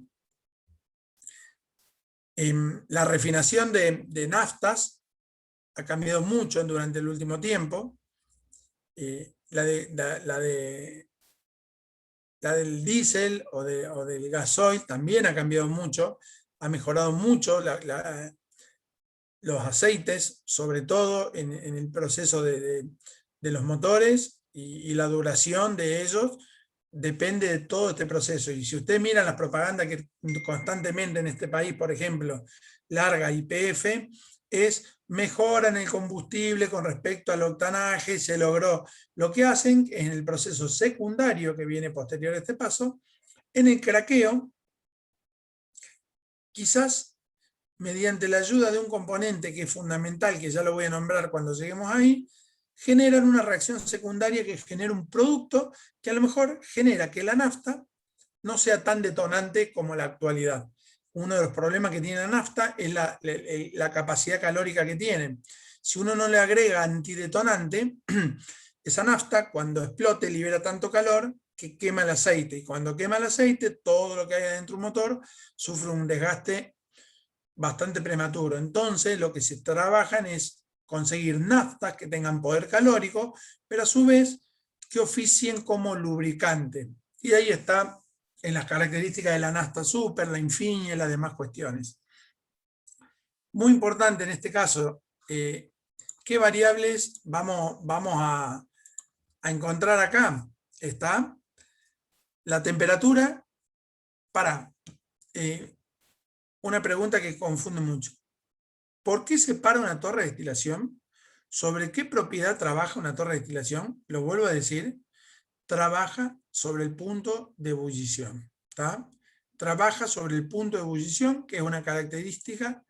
La refinación de naftas ha cambiado mucho durante el último tiempo. La del diésel o del gasoil también ha cambiado mucho, ha mejorado mucho los aceites, sobre todo en el proceso de los motores y la duración de ellos, depende de todo este proceso. Y si ustedes miran las propagandas que constantemente en este país, por ejemplo, larga YPF, es mejoran el combustible con respecto al octanaje, se logró. Lo que hacen en el proceso secundario que viene posterior a este paso, en el craqueo, quizás mediante la ayuda de un componente que es fundamental, que ya lo voy a nombrar cuando lleguemos ahí, generan una reacción secundaria que genera un producto que a lo mejor genera que la nafta no sea tan detonante como la actualidad. Uno de los problemas que tiene la nafta es la capacidad calórica que tiene. Si uno no le agrega antidetonante, esa nafta cuando explote libera tanto calor que quema el aceite. Y cuando quema el aceite, todo lo que hay adentro de un motor sufre un desgaste bastante prematuro. Entonces lo que se trabajan es conseguir naftas que tengan poder calórico, pero a su vez que oficien como lubricante. Y ahí está en las características de la nafta super, la Infinia y las demás cuestiones. Muy importante en este caso, ¿qué variables vamos a encontrar acá? Está la temperatura para una pregunta que confunde mucho. ¿Por qué se para una torre de destilación? ¿Sobre qué propiedad trabaja una torre de destilación? Lo vuelvo a decir, trabaja sobre el punto de ebullición. ¿Tá? Trabaja sobre el punto de ebullición, que es una característica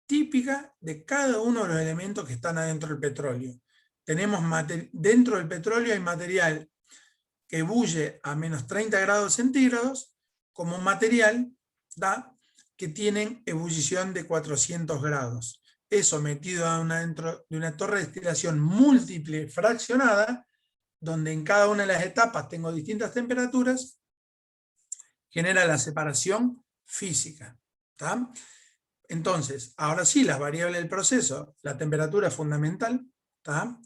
típica de cada uno de los elementos que están adentro del petróleo. Tenemos dentro del petróleo hay material que ebulle a menos 30 grados centígrados, como material, ¿tá? Que tienen ebullición de 400 grados. Eso metido dentro de una torre de destilación múltiple fraccionada, donde en cada una de las etapas tengo distintas temperaturas, genera la separación física. ¿Tá? Entonces, ahora sí, las variables del proceso, la temperatura es fundamental. ¿Tá?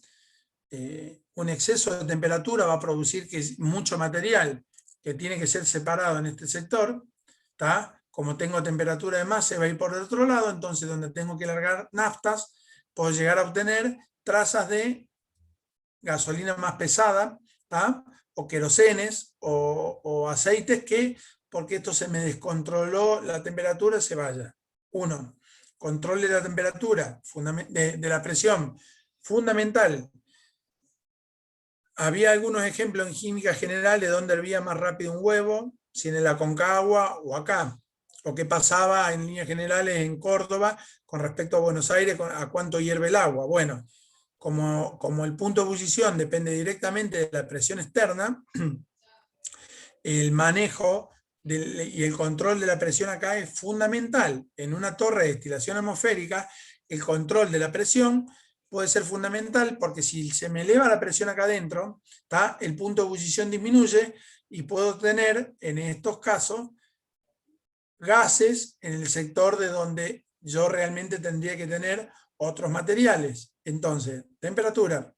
Un exceso de temperatura va a producir que mucho material que tiene que ser separado en este sector, ¿tá? Como tengo temperatura de más, se va a ir por el otro lado, entonces donde tengo que largar naftas, puedo llegar a obtener trazas de gasolina más pesada, ¿tá? O querosenes, o aceites que, porque esto se me descontroló la temperatura, se vaya. Uno, control de la temperatura, de la presión, fundamental. Había algunos ejemplos en química general de dónde hervía más rápido un huevo, si en el Aconcagua o acá, o qué pasaba en líneas generales en Córdoba con respecto a Buenos Aires, a cuánto hierve el agua. Bueno, como el punto de ebullición depende directamente de la presión externa, el manejo y el control de la presión acá es fundamental. En una torre de destilación atmosférica, el control de la presión puede ser fundamental porque si se me eleva la presión acá adentro, ¿tá? El punto de ebullición disminuye y puedo tener, en estos casos, gases en el sector de donde yo realmente tendría que tener otros materiales. Entonces, temperatura,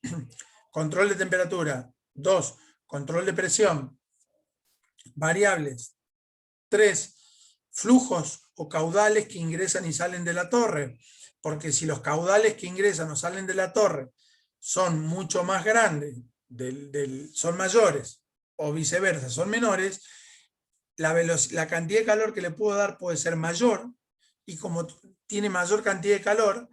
control de temperatura. 2, control de presión. Variables. 3, flujos o caudales que ingresan y salen de la torre. Porque si los caudales que ingresan o salen de la torre son mucho más grandes, son mayores, o viceversa, son menores, la cantidad de calor que le puedo dar puede ser mayor, y como tiene mayor cantidad de calor,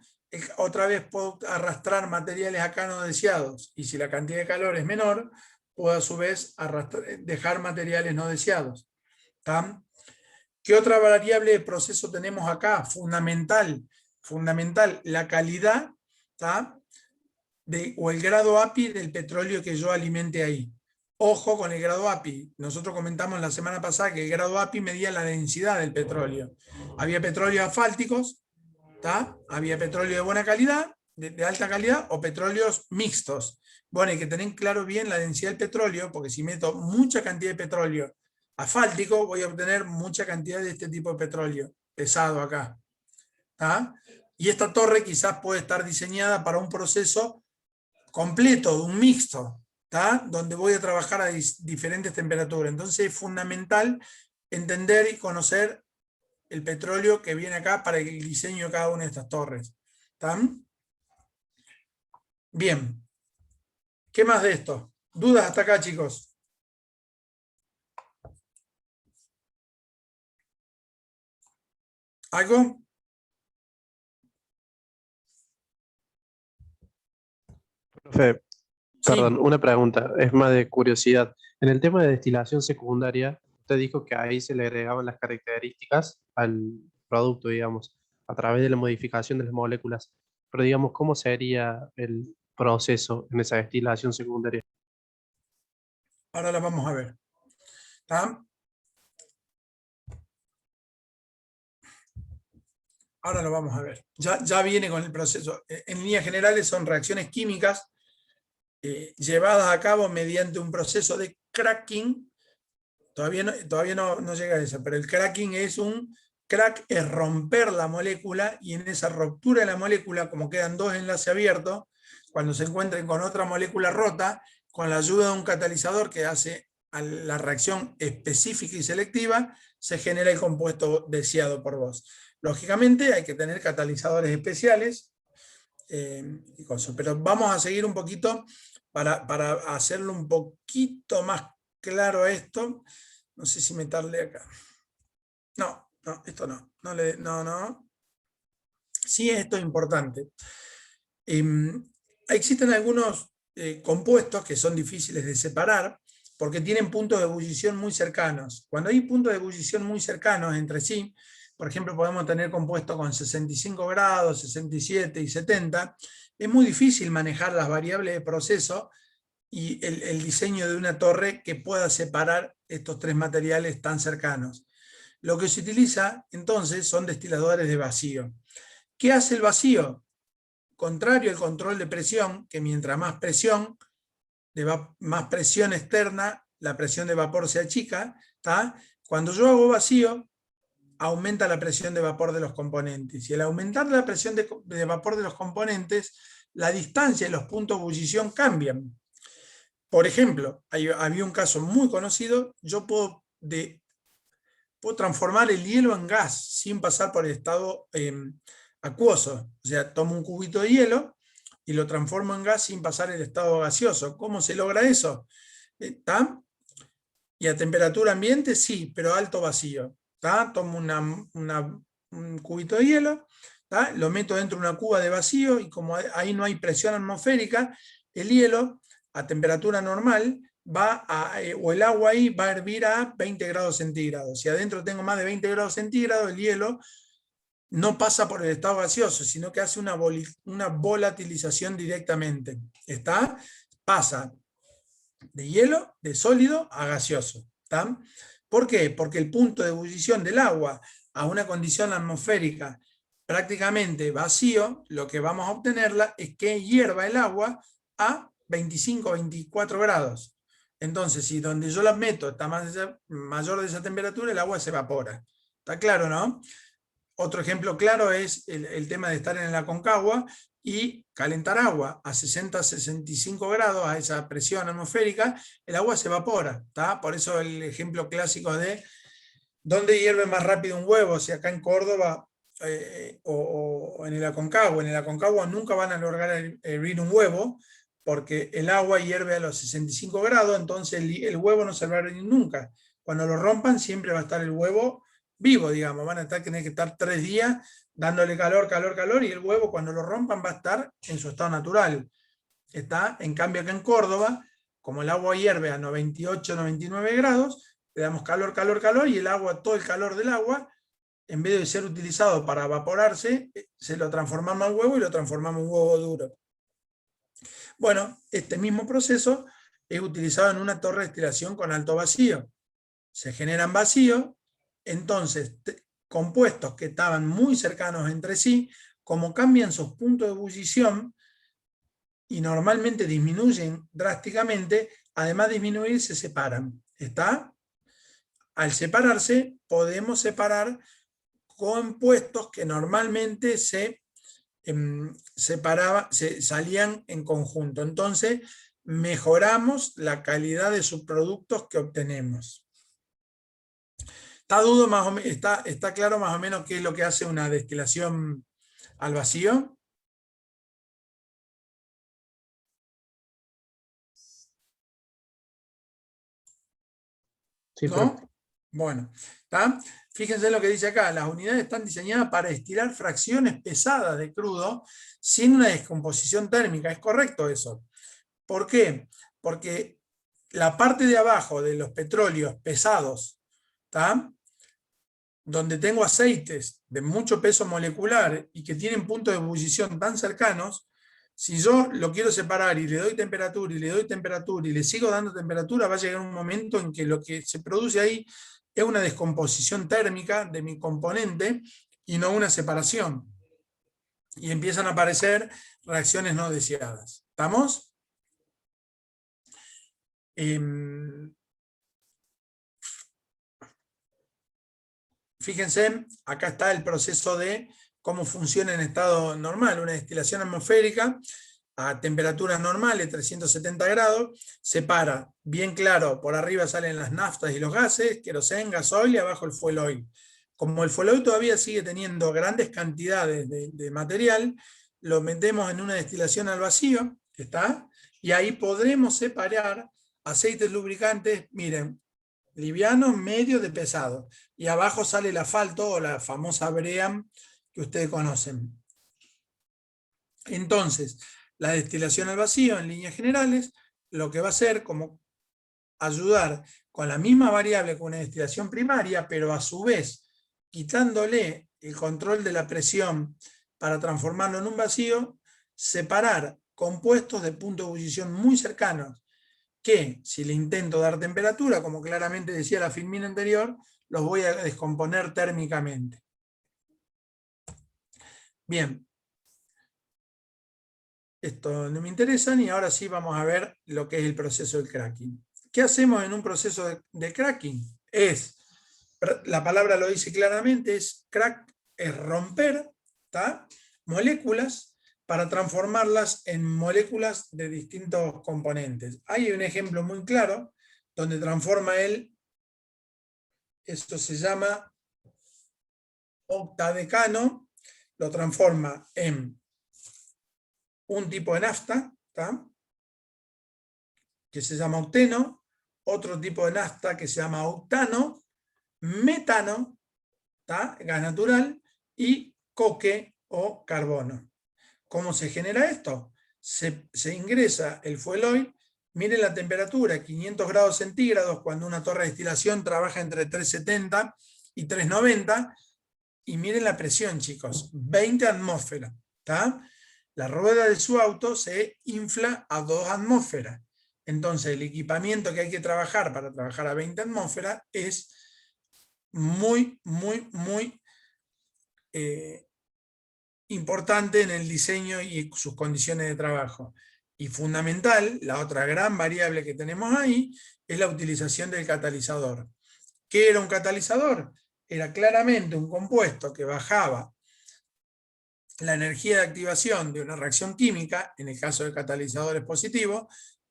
otra vez puedo arrastrar materiales acá no deseados, y si la cantidad de calor es menor, puedo a su vez dejar materiales no deseados. ¿Tá? ¿Qué otra variable de proceso tenemos acá? Fundamental, la calidad, ¿tá? O el grado API del petróleo que yo alimente ahí. Ojo con el grado API. Nosotros comentamos la semana pasada que el grado API medía la densidad del petróleo. Había petróleos asfálticos, ¿tá? Había petróleo de buena calidad, de alta calidad, o petróleos mixtos. Bueno, hay que tener claro bien la densidad del petróleo, porque si meto mucha cantidad de petróleo asfáltico, voy a obtener mucha cantidad de este tipo de petróleo pesado acá. ¿Tá? Y esta torre quizás puede estar diseñada para un proceso completo, de un mixto, ¿tá? Donde voy a trabajar a diferentes temperaturas. Entonces es fundamental entender y conocer el petróleo que viene acá para el diseño de cada una de estas torres. ¿Están? Bien. ¿Qué más de esto? ¿Dudas hasta acá, chicos? ¿Algo? Profe, Sí. perdón, una pregunta, es más de curiosidad. En el tema de destilación secundaria, usted dijo que ahí se le agregaban las características al producto, digamos, a través de la modificación de las moléculas. Pero digamos, ¿cómo sería el proceso en esa destilación secundaria? Ahora la vamos a ver. ¿Está? Ahora lo vamos a ver. Ya viene con el proceso. En líneas generales son reacciones químicas llevadas a cabo mediante un proceso de cracking. Todavía no llega a eso, pero el cracking es crack es romper la molécula, y en esa ruptura de la molécula, como quedan dos enlaces abiertos, cuando se encuentren con otra molécula rota, con la ayuda de un catalizador que hace a la reacción específica y selectiva, se genera el compuesto deseado por vos. Lógicamente hay que tener catalizadores especiales y cosas, pero vamos a seguir un poquito para hacerlo un poquito más claro a esto. No sé si meterle acá. No, esto no. No. Sí, esto es importante. Existen algunos compuestos que son difíciles de separar porque tienen puntos de ebullición muy cercanos. Cuando hay puntos de ebullición muy cercanos entre sí, por ejemplo, podemos tener compuestos con 65 grados, 67 y 70, es muy difícil manejar las variables de proceso y el diseño de una torre que pueda separar estos tres materiales tan cercanos. Lo que se utiliza entonces son destiladores de vacío. ¿Qué hace el vacío? Contrario al control de presión, que mientras más presión externa, la presión de vapor se achica, ¿tá? Cuando yo hago vacío, aumenta la presión de vapor de los componentes. Y al aumentar la presión de vapor de los componentes, la distancia y los puntos de ebullición cambian. Por ejemplo, había un caso muy conocido, yo puedo transformar el hielo en gas sin pasar por el estado acuoso. O sea, tomo un cubito de hielo y lo transformo en gas sin pasar el estado gaseoso. ¿Cómo se logra eso? ¿Está? Y a temperatura ambiente sí, pero alto vacío. ¿Está? Tomo un cubito de hielo, ¿está? Lo meto dentro de una cuba de vacío y como ahí no hay presión atmosférica, el hielo a temperatura normal o el agua ahí va a hervir a 20 grados centígrados. Si adentro tengo más de 20 grados centígrados, el hielo no pasa por el estado gaseoso, sino que hace una volatilización directamente. ¿Está? Pasa de hielo, de sólido, a gaseoso. ¿Está? ¿Por qué? Porque el punto de ebullición del agua a una condición atmosférica prácticamente vacío, lo que vamos a obtenerla es que hierva el agua a 25 24 grados. Entonces, si donde yo la meto está mayor de esa temperatura, el agua se evapora. ¿Está claro, no? Otro ejemplo claro es el tema de estar en la Aconcagua y calentar agua a 60-65 grados, a esa presión atmosférica, el agua se evapora. ¿Tá? Por eso el ejemplo clásico de ¿dónde hierve más rápido un huevo? Si acá en Córdoba o en el Aconcagua. En el Aconcagua nunca van a lograr hervir un huevo, porque el agua hierve a los 65 grados, entonces el huevo no se va a hervir nunca. Cuando lo rompan siempre va a estar el huevo vivo, digamos, van a tener que estar 3 días dándole calor, y el huevo cuando lo rompan va a estar en su estado natural. ¿Está? En cambio acá en Córdoba, como el agua hierve a 98, 99 grados, le damos calor, y el agua, todo el calor del agua, en vez de ser utilizado para evaporarse, se lo transformamos al huevo y lo transformamos en huevo duro. Bueno, este mismo proceso es utilizado en una torre de destilación con alto vacío. Se generan vacíos, entonces compuestos que estaban muy cercanos entre sí, como cambian sus puntos de ebullición y normalmente disminuyen drásticamente, además de disminuir, se separan. ¿Está? Al separarse, podemos separar compuestos que normalmente salían en conjunto. Entonces, mejoramos la calidad de subproductos que obtenemos. ¿Está claro más o menos qué es lo que hace una destilación al vacío? Sí, ¿no? profe. Bueno, ¿está? Fíjense lo que dice acá, las unidades están diseñadas para destilar fracciones pesadas de crudo sin una descomposición térmica. ¿Es correcto eso? ¿Por qué? Porque la parte de abajo de los petróleos pesados, ¿está? Donde tengo aceites de mucho peso molecular y que tienen puntos de ebullición tan cercanos, si yo lo quiero separar y le doy temperatura y le doy temperatura y le sigo dando temperatura, va a llegar un momento en que lo que se produce ahí es una descomposición térmica de mi componente y no una separación. Y empiezan a aparecer reacciones no deseadas. ¿Estamos? Fíjense, acá está el proceso de cómo funciona en estado normal. Una destilación atmosférica a temperaturas normales, 370 grados, separa, bien claro, por arriba salen las naftas y los gases, queroseno, gasoil y abajo el fuel oil. Como el fuel oil todavía sigue teniendo grandes cantidades de material, lo metemos en una destilación al vacío, ¿está? Y ahí podremos separar aceites lubricantes, miren, liviano, medio de pesado. Y abajo sale el asfalto o la famosa BREEAM que ustedes conocen. Entonces, la destilación al vacío en líneas generales, lo que va a hacer como ayudar con la misma variable que una destilación primaria, pero a su vez quitándole el control de la presión para transformarlo en un vacío, separar compuestos de punto de ebullición muy cercanos, que si le intento dar temperatura, como claramente decía la filmina anterior, los voy a descomponer térmicamente. Bien. Esto no me interesa, y ahora sí vamos a ver lo que es el proceso del cracking. ¿Qué hacemos en un proceso de cracking? La palabra lo dice claramente, crack es romper, ¿tá? Moléculas para transformarlas en moléculas de distintos componentes. Hay un ejemplo muy claro donde transforma esto se llama octadecano, lo transforma en un tipo de nafta, ¿tá? Que se llama octeno, otro tipo de nafta que se llama octano, metano, ¿tá? Gas natural, y coque o carbono. ¿Cómo se genera esto? Se ingresa el fuel oil, miren la temperatura, 500 grados centígrados, cuando una torre de destilación trabaja entre 370 y 390, y miren la presión, chicos, 20 atmósferas, ¿tá? La rueda de su auto se infla a 2 atmósferas. Entonces el equipamiento que hay que trabajar para trabajar a 20 atmósferas es muy importante en el diseño y sus condiciones de trabajo. Y fundamental, la otra gran variable que tenemos ahí, es la utilización del catalizador. ¿Qué era un catalizador? Era claramente un compuesto que bajaba la energía de activación de una reacción química, en el caso de catalizadores positivos,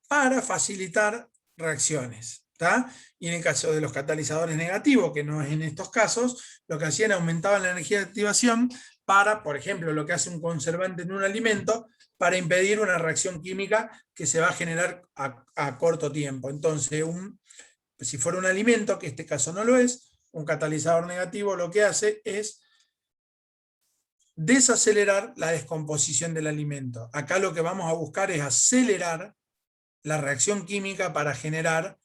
para facilitar reacciones. ¿Tá? Y en el caso de los catalizadores negativos, que no es en estos casos, lo que hacían aumentaban la energía de activación para, por ejemplo, lo que hace un conservante en un alimento, para impedir una reacción química que se va a generar a corto tiempo. Entonces, si fuera un alimento, que en este caso no lo es, un catalizador negativo lo que hace es desacelerar la descomposición del alimento. Acá lo que vamos a buscar es acelerar la reacción química para generar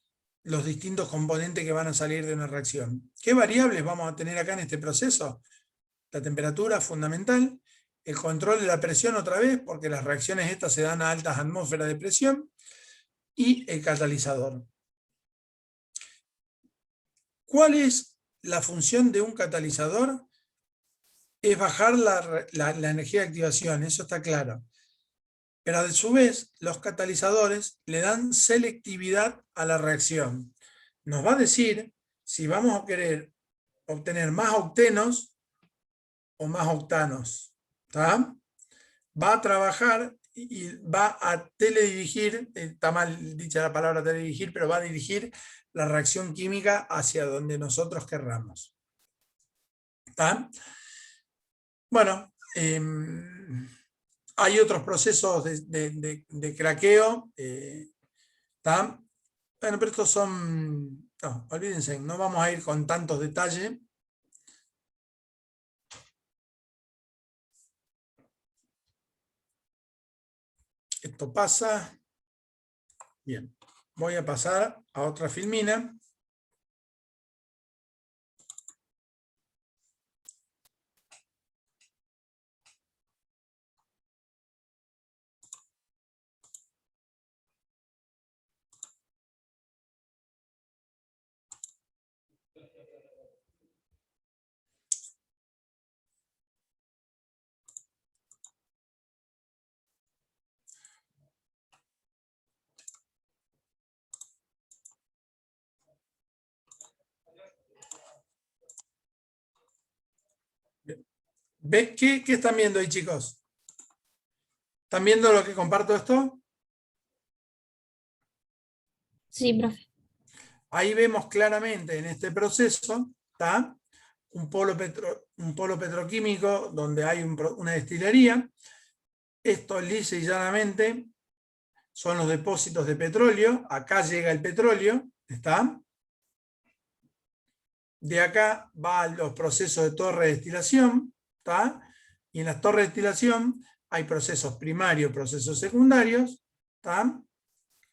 los distintos componentes que van a salir de una reacción. ¿Qué variables vamos a tener acá en este proceso? La temperatura fundamental, el control de la presión otra vez, porque las reacciones estas se dan a altas atmósferas de presión, y el catalizador. ¿Cuál es la función de un catalizador? Es bajar la energía de activación, eso está claro. Pero a su vez, los catalizadores le dan selectividad a la reacción. Nos va a decir si vamos a querer obtener más octenos o más octanos. ¿Tá? Va a trabajar y va a teledirigir, está mal dicha la palabra teledirigir, pero va a dirigir la reacción química hacia donde nosotros querramos. ¿Tá? Bueno, hay otros procesos de craqueo, ¿tá? Bueno, pero estos son No, olvídense, no vamos a ir con tantos detalles. Esto pasa. Bien, voy a pasar a otra filmina. ¿Qué están viendo ahí, chicos? ¿Están viendo lo que comparto esto? Sí, profe. Ahí vemos claramente en este proceso, ¿tá? un polo petroquímico donde hay una destilería. Esto lisa y llanamente son los depósitos de petróleo. Acá llega el petróleo, ¿está? De acá va a los procesos de torre de destilación, ¿está? Y en las torres de destilación hay procesos primarios, procesos secundarios, ¿está?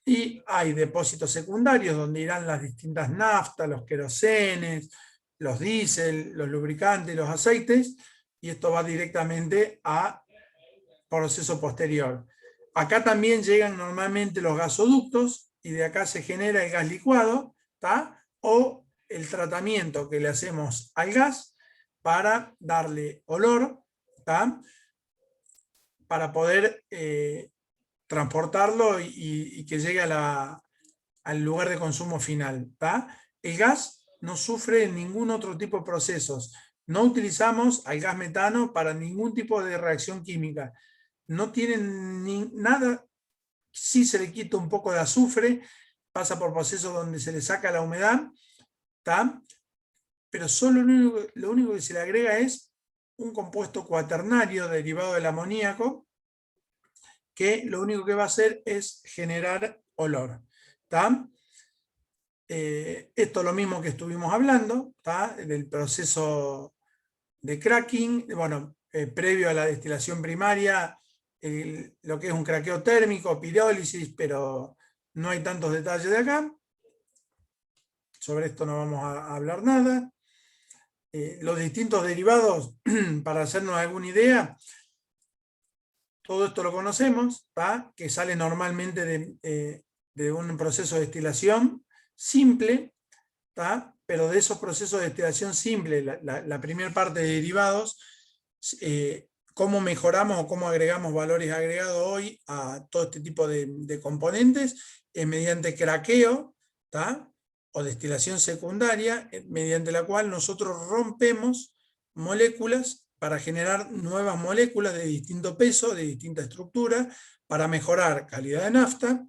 Y hay depósitos secundarios donde irán las distintas naftas, los querosenes, los diésel, los lubricantes, los aceites, y esto va directamente a proceso posterior. Acá también llegan normalmente los gasoductos y de acá se genera el gas licuado, ¿tá? O el tratamiento que le hacemos al gas para darle olor, ¿tá? Para poder transportarlo y que llegue al lugar de consumo final, ¿tá? El gas no sufre ningún otro tipo de procesos. No utilizamos al gas metano para ningún tipo de reacción química. No tienen nada, sí se le quita un poco de azufre, pasa por procesos donde se le saca la humedad, ¿tá? Pero solo lo único que se le agrega es un compuesto cuaternario derivado del amoníaco, que lo único que va a hacer es generar olor, ¿tá? Esto es lo mismo que estuvimos hablando, ¿tá? Del proceso de cracking, bueno, previo a la destilación primaria, lo que es un craqueo térmico, pirólisis, pero no hay tantos detalles de acá. Sobre esto no vamos a hablar nada. Los distintos derivados, para hacernos alguna idea, todo esto lo conocemos, ¿tá? Que sale normalmente de un proceso de destilación simple, ¿tá? Pero de esos procesos de destilación simple, la primera parte de derivados, cómo mejoramos o cómo agregamos valores agregados hoy a todo este tipo de componentes, es mediante craqueo, ¿tá? O destilación secundaria, mediante la cual nosotros rompemos moléculas para generar nuevas moléculas de distinto peso, de distinta estructura, para mejorar calidad de nafta,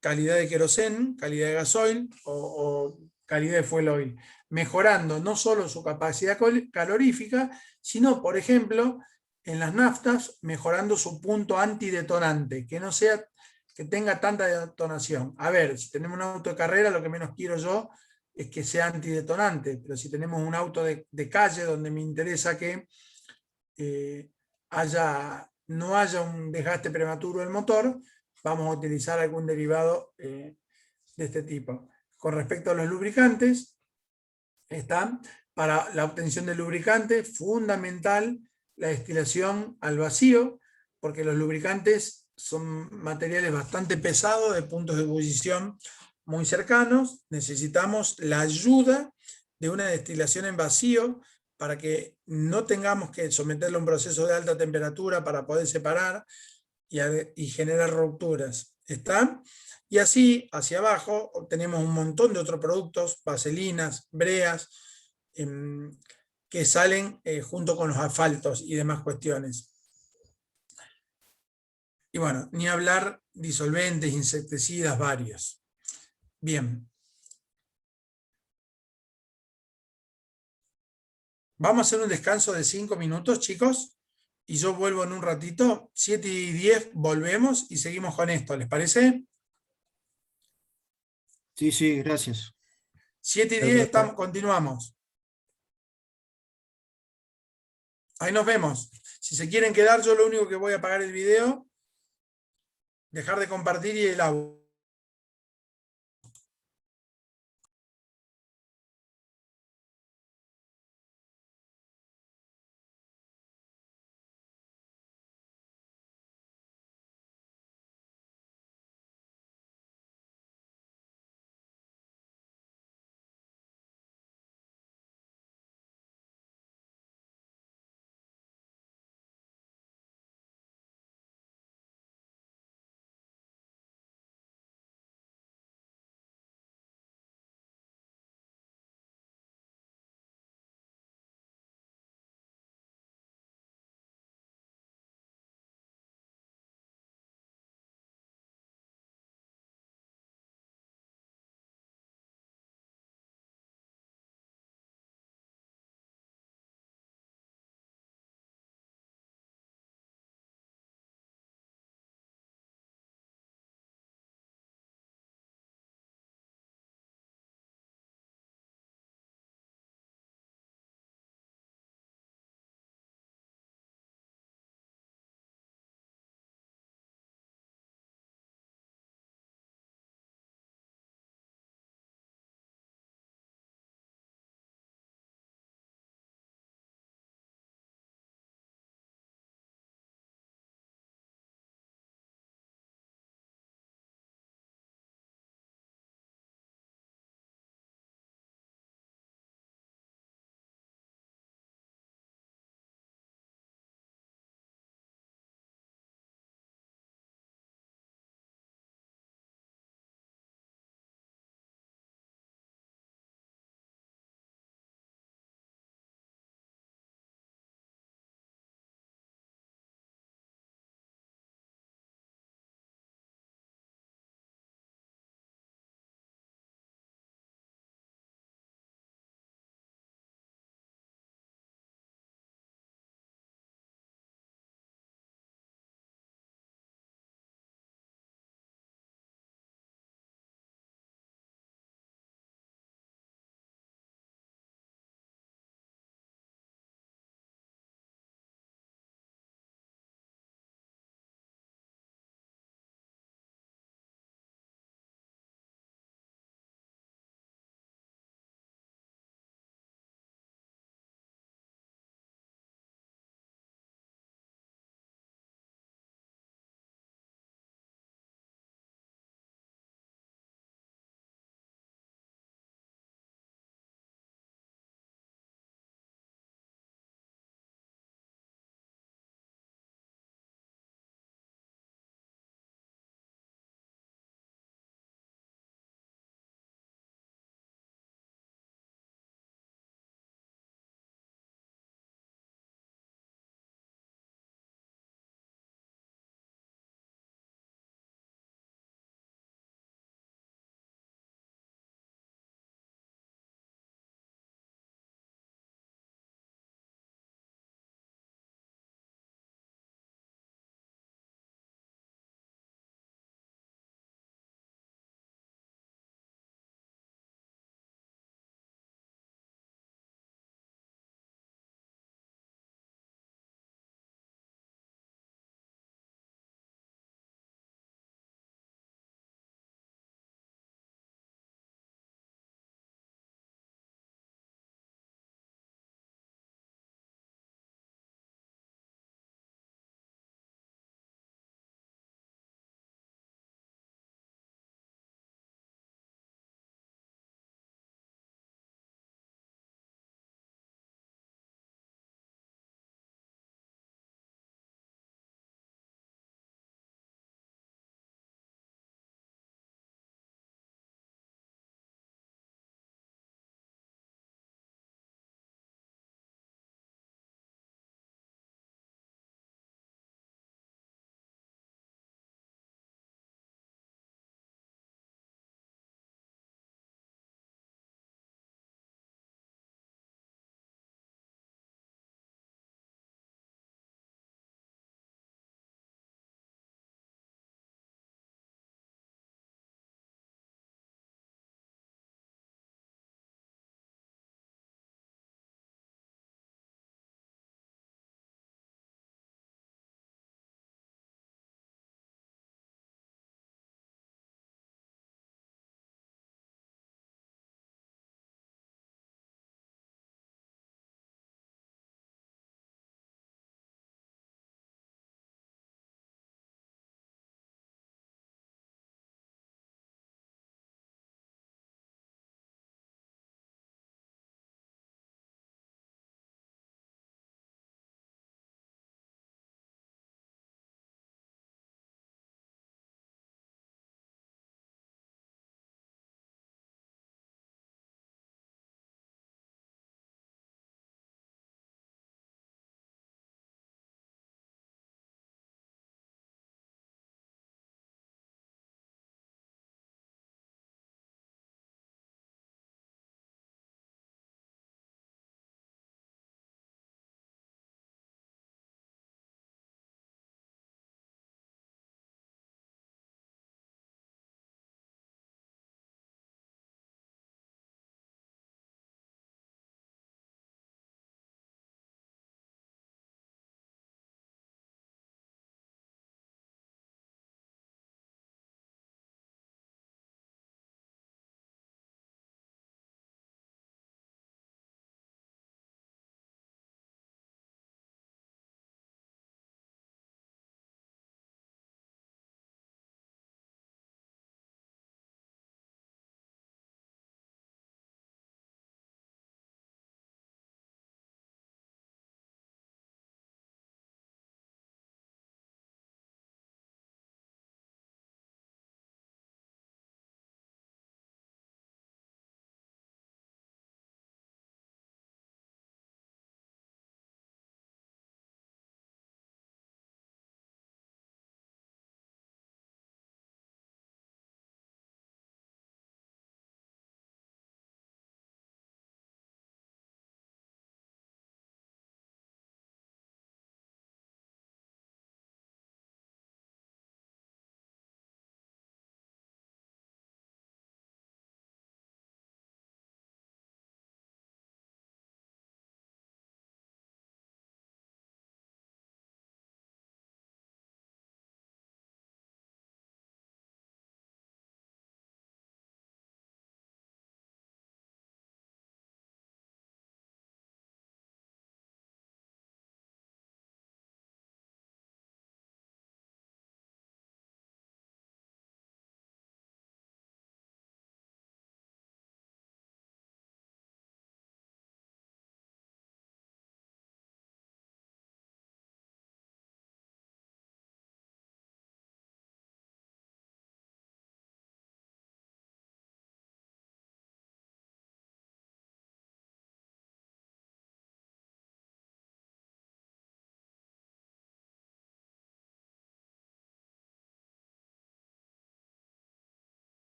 calidad de queroseno, calidad de gasoil o calidad de fuel oil, mejorando no solo su capacidad calorífica, sino, por ejemplo, en las naftas, mejorando su punto antidetonante, que no sea, que tenga tanta detonación. A ver, si tenemos un auto de carrera, lo que menos quiero yo es que sea antidetonante, pero si tenemos un auto de calle donde me interesa que no haya un desgaste prematuro del motor, vamos a utilizar algún derivado de este tipo. Con respecto a los lubricantes, están para la obtención de lubricante, fundamental la destilación al vacío, porque los lubricantes son materiales bastante pesados de puntos de ebullición muy cercanos. Necesitamos la ayuda de una destilación en vacío para que no tengamos que someterlo a un proceso de alta temperatura para poder separar y generar rupturas. ¿Está? Y así, hacia abajo, obtenemos un montón de otros productos, vaselinas, breas, que salen junto con los asfaltos y demás cuestiones. Y bueno, ni hablar disolventes, insecticidas, varios. Bien. Vamos a hacer un descanso de 5 minutos, chicos, y yo vuelvo en un ratito. 7:10 volvemos y seguimos con esto, ¿les parece? Sí, sí, gracias. 7:10 estamos, continuamos. Ahí nos vemos. Si se quieren quedar, yo lo único que voy a apagar el video, dejar de compartir y el audio.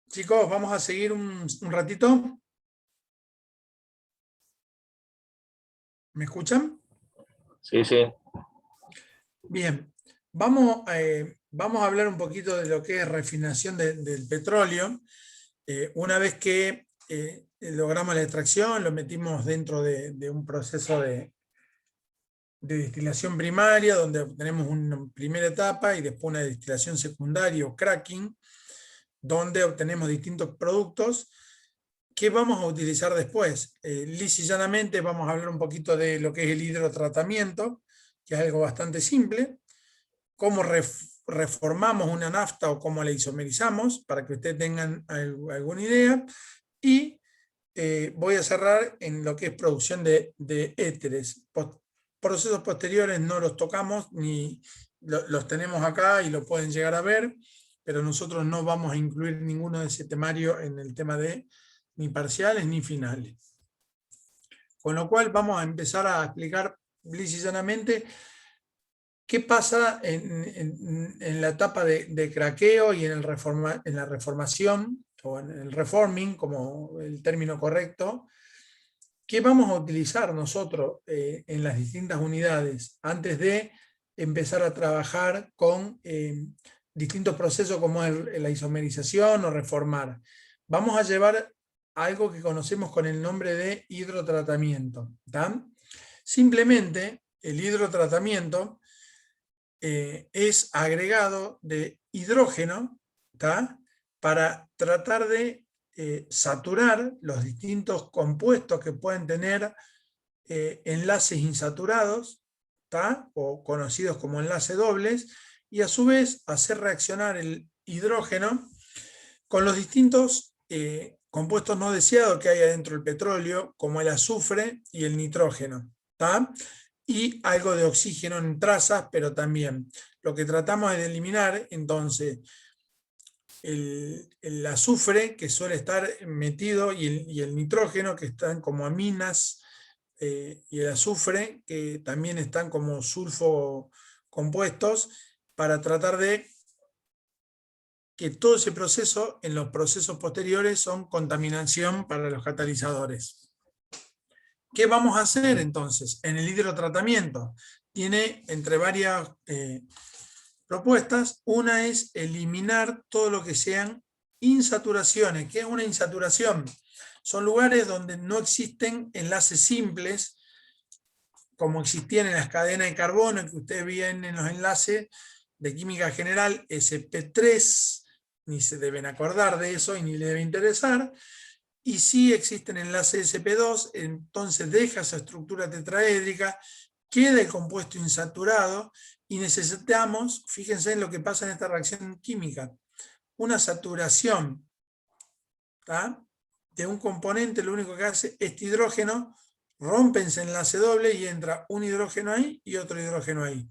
Chicos, vamos a seguir un ratito. ¿Me escuchan? Sí, sí. Bien, vamos a hablar un poquito de lo que es refinación del petróleo. Una vez que logramos la extracción, lo metimos dentro de un proceso de destilación primaria, donde obtenemos una primera etapa y después una destilación secundaria o cracking, donde obtenemos distintos productos que vamos a utilizar después. Lisa y llanamente vamos a hablar un poquito de lo que es el hidrotratamiento, que es algo bastante simple, cómo reformamos una nafta o cómo la isomerizamos, para que ustedes tengan alguna idea, y voy a cerrar en lo que es producción de éteres. Procesos posteriores no los tocamos, ni los tenemos acá y lo pueden llegar a ver, pero nosotros no vamos a incluir ninguno de ese temario en el tema de ni parciales ni finales. Con lo cual vamos a empezar a explicar lisa y llanamente qué pasa en la etapa de craqueo y en la reformación, o en el reforming, como el término correcto. ¿Qué vamos a utilizar nosotros en las distintas unidades antes de empezar a trabajar con distintos procesos como es la isomerización o reformar? Vamos a llevar algo que conocemos con el nombre de hidrotratamiento, ¿tá? Simplemente el hidrotratamiento es agregado de hidrógeno, ¿tá? Para tratar de saturar los distintos compuestos que pueden tener enlaces insaturados, ¿tá? O conocidos como enlaces dobles, y a su vez hacer reaccionar el hidrógeno con los distintos compuestos no deseados que hay adentro del petróleo, como el azufre y el nitrógeno, ¿tá? Y algo de oxígeno en trazas, pero también lo que tratamos es de eliminar, entonces, el azufre, que suele estar metido, y el nitrógeno, que están como aminas, y el azufre, que también están como sulfo compuestos, para tratar de que todo ese proceso, en los procesos posteriores, son contaminación para los catalizadores. ¿Qué vamos a hacer entonces en el hidrotratamiento? Tiene entre varias propuestas. Una es eliminar todo lo que sean insaturaciones. ¿Qué es una insaturación? Son lugares donde no existen enlaces simples, como existían en las cadenas de carbono, que ustedes ven en los enlaces de química general, sp3, ni se deben acordar de eso y ni les debe interesar. Y sí existen enlaces sp2, entonces deja esa estructura tetraédrica, queda el compuesto insaturado, y necesitamos, fíjense en lo que pasa en esta reacción química, una saturación, ¿tá? De un componente. Lo único que hace este hidrógeno, rompe ese enlace doble y entra un hidrógeno ahí y otro hidrógeno ahí.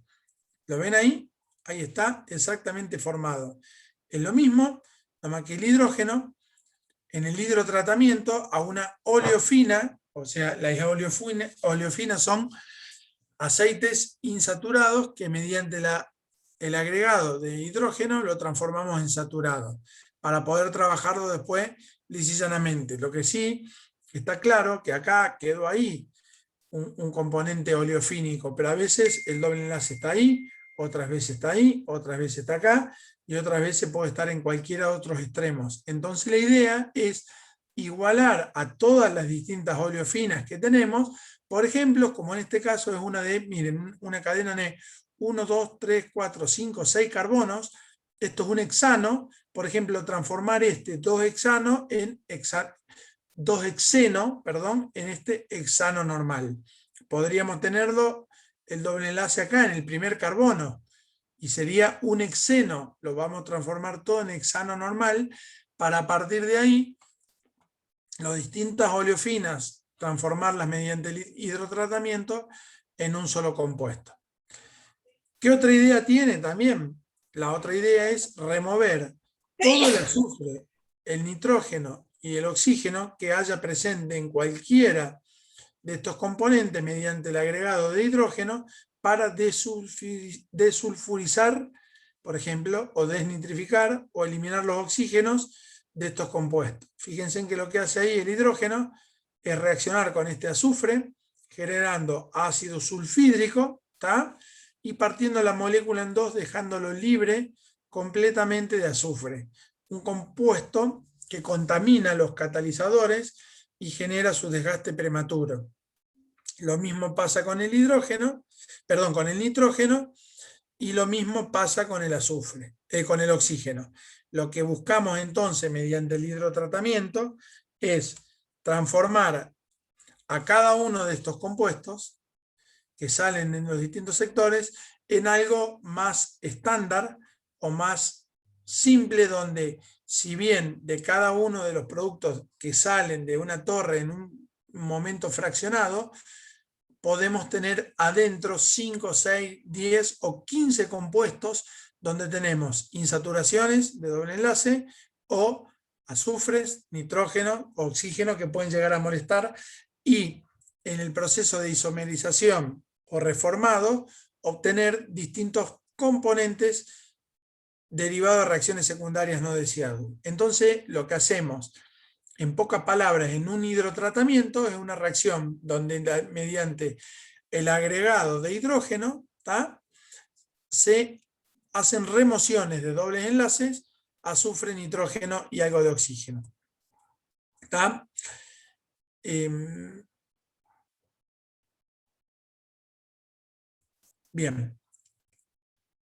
¿Lo ven ahí? Ahí está exactamente formado. Es lo mismo, nada más que el hidrógeno, en el hidrotratamiento, a una oleofina, o sea, las oleofinas son aceites insaturados que mediante el agregado de hidrógeno lo transformamos en saturado, para poder trabajarlo después lisa y llanamente. Lo que sí está claro que acá quedó ahí un componente oleofínico, pero a veces el doble enlace está ahí, otras veces está ahí, otras veces está acá, y otras veces puede estar en cualquiera de otros extremos. Entonces la idea es igualar a todas las distintas oleofinas que tenemos. Por ejemplo, como en este caso es una de, miren, una cadena de 1, 2, 3, 4, 5, 6 carbonos. Esto es un hexano. Por ejemplo, transformar este 2 hexano en 2 hexeno, perdón, en este hexano normal. Podríamos tenerlo el doble enlace acá en el primer carbono, y sería un hexeno. Lo vamos a transformar todo en hexano normal, para a partir de ahí las distintas oleofinas transformarlas mediante el hidrotratamiento en un solo compuesto. ¿Qué otra idea tiene también? La otra idea es remover todo el azufre, el nitrógeno y el oxígeno que haya presente en cualquiera de estos componentes mediante el agregado de hidrógeno, para desulfurizar, por ejemplo, o desnitrificar o eliminar los oxígenos de estos compuestos. Fíjense en que lo que hace ahí el hidrógeno es reaccionar con este azufre, generando ácido sulfídrico, ¿tá? Y partiendo la molécula en dos, dejándolo libre completamente de azufre. Un compuesto que contamina los catalizadores y genera su desgaste prematuro. Lo mismo pasa con el hidrógeno, perdón, con el nitrógeno, y lo mismo pasa con el azufre, con el oxígeno. Lo que buscamos entonces mediante el hidrotratamiento es transformar a cada uno de estos compuestos que salen en los distintos sectores en algo más estándar o más simple, donde si bien de cada uno de los productos que salen de una torre en un momento fraccionado, podemos tener adentro 5, 6, 10 o 15 compuestos donde tenemos insaturaciones de doble enlace o azufres, nitrógeno, oxígeno que pueden llegar a molestar, y en el proceso de isomerización o reformado obtener distintos componentes derivados de reacciones secundarias no deseadas. Entonces lo que hacemos, en pocas palabras, en un hidrotratamiento es una reacción donde mediante el agregado de hidrógeno, ¿tá?, se hacen remociones de dobles enlaces, azufre, nitrógeno y algo de oxígeno. ¿Tá? Bien.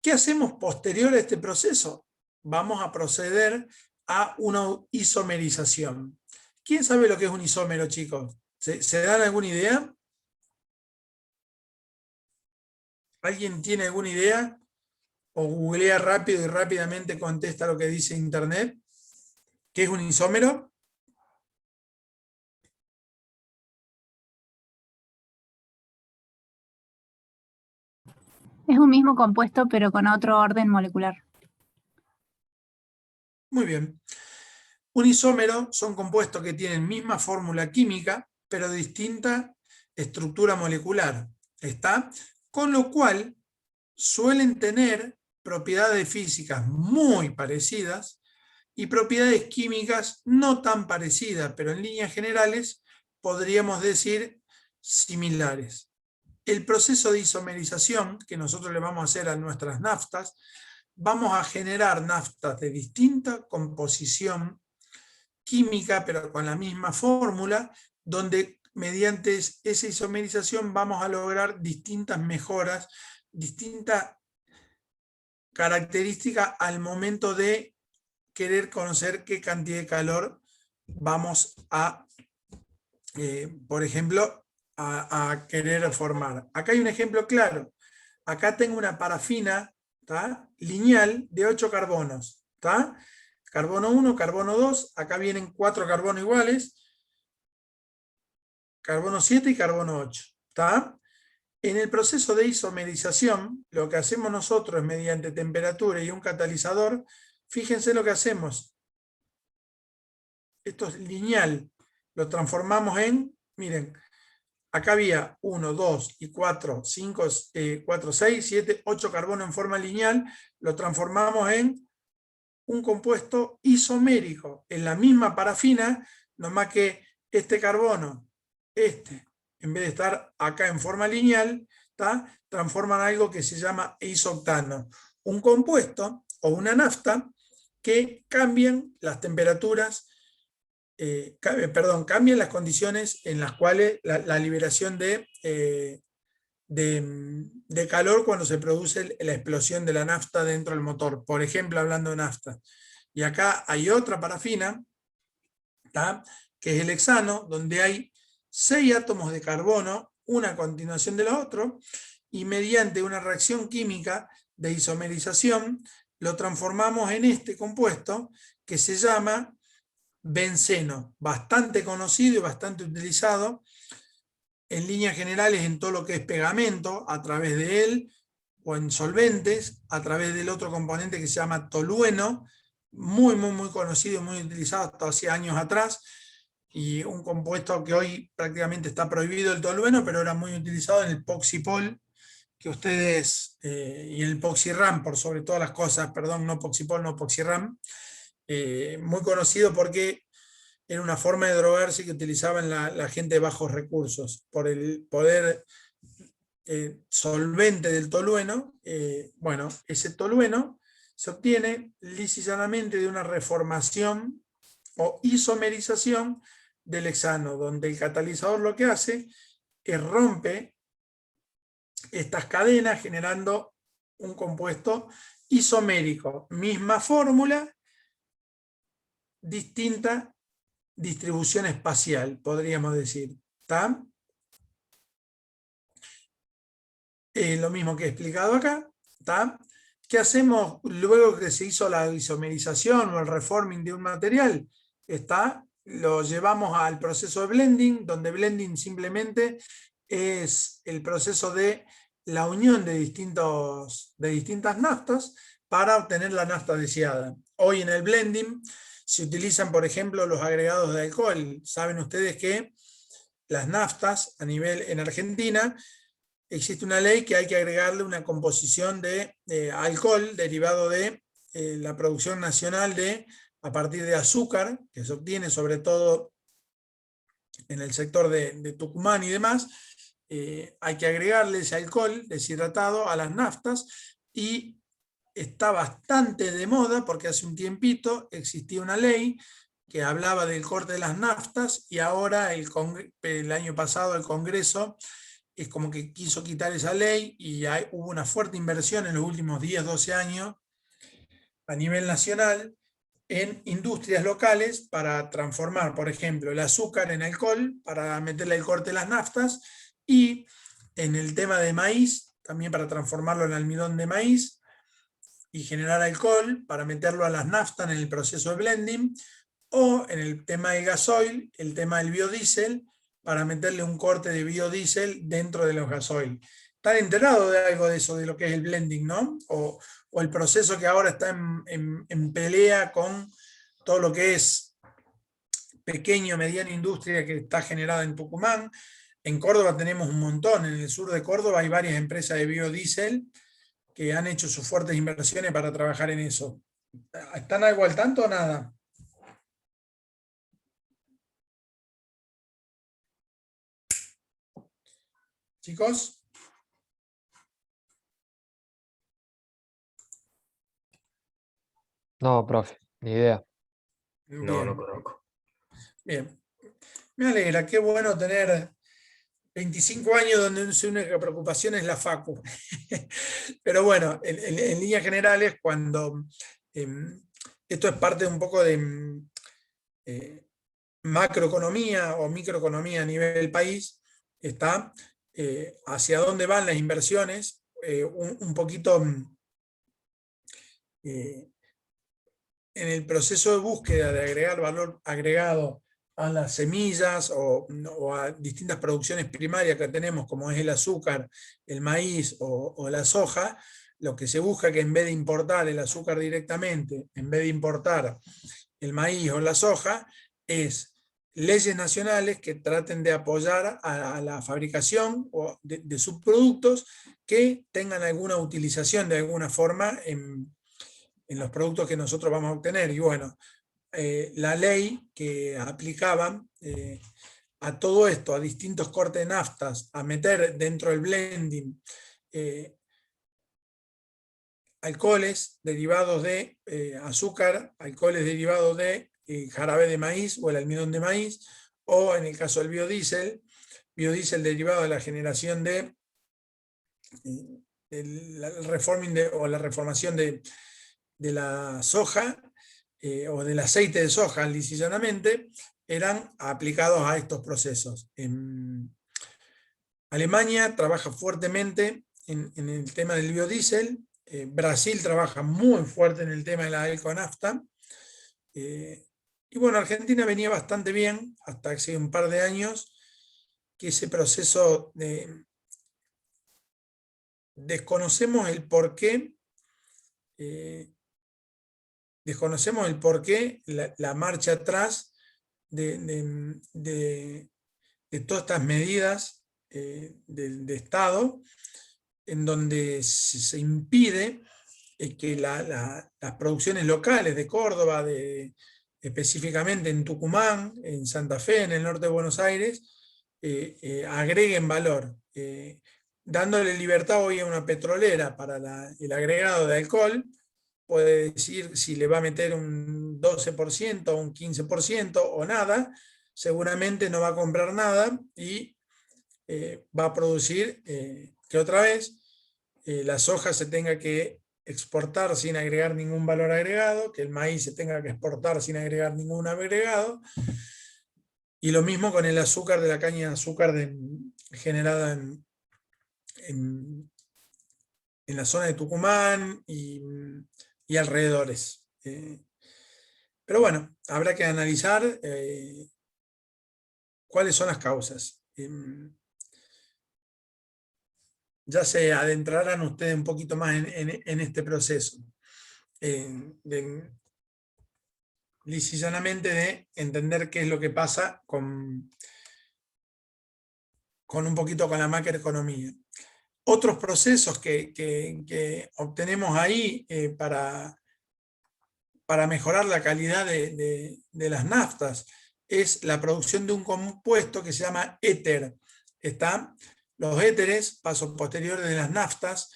¿Qué hacemos posterior a este proceso? Vamos a proceder a una isomerización. ¿Quién sabe lo que es un isómero, chicos? ¿Se dan alguna idea? ¿Alguien tiene alguna idea? O googlea rápido y rápidamente contesta lo que dice internet. ¿Qué es un isómero? Es un mismo compuesto, pero con otro orden molecular. Muy bien. Un isómero son compuestos que tienen misma fórmula química, pero distinta estructura molecular. ¿Está? Con lo cual suelen tener propiedades físicas muy parecidas y propiedades químicas no tan parecidas, pero en líneas generales podríamos decir similares. El proceso de isomerización que nosotros le vamos a hacer a nuestras naftas, vamos a generar naftas de distinta composición química, pero con la misma fórmula, donde mediante esa isomerización vamos a lograr distintas mejoras, distintas características al momento de querer conocer qué cantidad de calor vamos a, por ejemplo, a querer formar. Acá hay un ejemplo claro. Acá tengo una parafina, ¿tá?, lineal de 8 carbonos. ¿Tá? Carbono 1, carbono 2, acá vienen 4 carbonos iguales, carbono 7 y carbono 8. ¿Tá? En el proceso de isomerización, lo que hacemos nosotros es mediante temperatura y un catalizador. Fíjense lo que hacemos. Esto es lineal. Lo transformamos en, miren, acá había 1, 2 y 4, 5, 4, 6, 7, 8 carbonos en forma lineal. Lo transformamos en un compuesto isomérico, en la misma parafina, nomás que este carbono, en vez de estar acá en forma lineal, ¿tá?, transforman algo que se llama isoctano. Un compuesto o una nafta que cambian las temperaturas, cambian las condiciones en las cuales la liberación de calor cuando se produce la explosión de la nafta dentro del motor, por ejemplo, hablando de nafta. Y acá hay otra parafina, ¿tá?, que es el hexano, donde hay 6 átomos de carbono, una a continuación del otro, y mediante una reacción química de isomerización lo transformamos en este compuesto que se llama benceno, bastante conocido y bastante utilizado en líneas generales en todo lo que es pegamento, a través de él, o en solventes, a través del otro componente que se llama tolueno, muy, muy, muy conocido y muy utilizado hasta hace años atrás, y un compuesto que hoy prácticamente está prohibido, el tolueno, pero era muy utilizado en el Poxipol, que ustedes, y en el Poxyram, por sobre todas las cosas, perdón, no Poxipol, no Poxyram, muy conocido porque era una forma de drogarse que utilizaban la gente de bajos recursos, por el poder solvente del tolueno. Bueno, ese tolueno se obtiene lisa y llanamente de una reformación o isomerización del hexano, donde el catalizador lo que hace es rompe estas cadenas generando un compuesto isomérico. Misma fórmula, distinta distribución espacial, podríamos decir. ¿Está? Lo mismo que he explicado acá. ¿Está? ¿Qué hacemos luego que se hizo la isomerización o el reforming de un material? Lo llevamos al proceso de blending, donde blending simplemente es el proceso de la unión de distintas naftas para obtener la nafta deseada. Hoy en el blending se utilizan, por ejemplo, los agregados de alcohol. Saben ustedes que las naftas a nivel en Argentina existe una ley que hay que agregarle una composición de alcohol derivado de la producción nacional a partir de azúcar, que se obtiene sobre todo en el sector de Tucumán y demás. Hay que agregarle ese alcohol deshidratado a las naftas, y está bastante de moda porque hace un tiempito existía una ley que hablaba del corte de las naftas, y ahora el año pasado el Congreso es como que quiso quitar esa ley, y hubo una fuerte inversión en los últimos 10, 12 años a nivel nacional en industrias locales para transformar, por ejemplo, el azúcar en alcohol, para meterle el corte de las naftas, y en el tema de maíz, también para transformarlo en almidón de maíz y generar alcohol, para meterlo a las naftas en el proceso de blending, o en el tema del gasoil, el tema del biodiesel, para meterle un corte de biodiesel dentro de los gasoil. ¿Están enterados de algo de eso, de lo que es el blending, no? O el proceso que ahora está en pelea con todo lo que es pequeño, mediana industria que está generada en Tucumán. En Córdoba tenemos un montón, en el sur de Córdoba hay varias empresas de biodiesel que han hecho sus fuertes inversiones para trabajar en eso. ¿Están algo al tanto o nada? Chicos. No, profe, ni idea. No, no conozco. Bien. Me alegra, qué bueno tener 25 años donde su única preocupación es la facu. Pero bueno, en líneas generales, cuando esto es parte de un poco de macroeconomía o microeconomía a nivel país, está hacia dónde van las inversiones, un poquito en el proceso de búsqueda de agregar valor agregado a las semillas o a distintas producciones primarias que tenemos, como es el azúcar, el maíz o la soja. Lo que se busca, que en vez de importar el azúcar directamente, en vez de importar el maíz o la soja, es leyes nacionales que traten de apoyar a la fabricación de subproductos que tengan alguna utilización de alguna forma en los productos que nosotros vamos a obtener. Y bueno, la ley que aplicaban a todo esto, a distintos cortes de naftas, a meter dentro del blending alcoholes derivados de azúcar, alcoholes derivados de jarabe de maíz o el almidón de maíz, o en el caso del biodiesel derivado de la generación de el reforming o la reformación de la soja o del aceite de soja, lisa y llanamente, eran aplicados a estos procesos. Alemania trabaja fuertemente en el tema del biodiesel. Brasil trabaja muy fuerte en el tema de la alconafta. Y bueno, Argentina venía bastante bien hasta hace un par de años, que ese proceso desconocemos el porqué. Desconocemos el porqué, la marcha atrás de todas estas medidas de Estado, en donde se impide que las producciones locales de Córdoba, específicamente en Tucumán, en Santa Fe, en el norte de Buenos Aires, agreguen valor, dándole libertad hoy a una petrolera para el agregado de alcohol. Puede decir si le va a meter un 12%, un 15% o nada, seguramente no va a comprar nada y va a producir que otra vez la soja se tenga que exportar sin agregar ningún valor agregado, que el maíz se tenga que exportar sin agregar ningún agregado, y lo mismo con el azúcar de la caña de azúcar generada en la zona de Tucumán y alrededores. Pero bueno, habrá que analizar cuáles son las causas. Ya se adentrarán ustedes un poquito más en este proceso. Lisa y llanamente de entender qué es lo que pasa con un poquito con la macroeconomía. Otros procesos que obtenemos ahí para mejorar la calidad de las naftas es la producción de un compuesto que se llama éter. Los éteres, pasos posteriores de las naftas,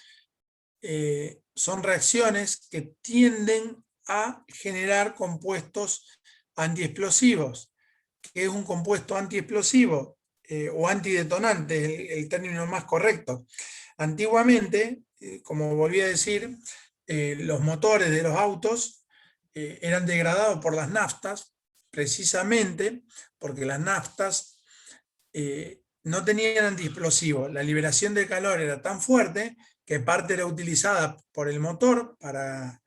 son reacciones que tienden a generar compuestos antiexplosivos. ¿Qué es un compuesto antiexplosivo? O antidetonante, el término más correcto. Antiguamente, como volví a decir, los motores de los autos eran degradados por las naftas, precisamente porque las naftas no tenían antiexplosivos. La liberación de calor era tan fuerte que parte era utilizada por el motor para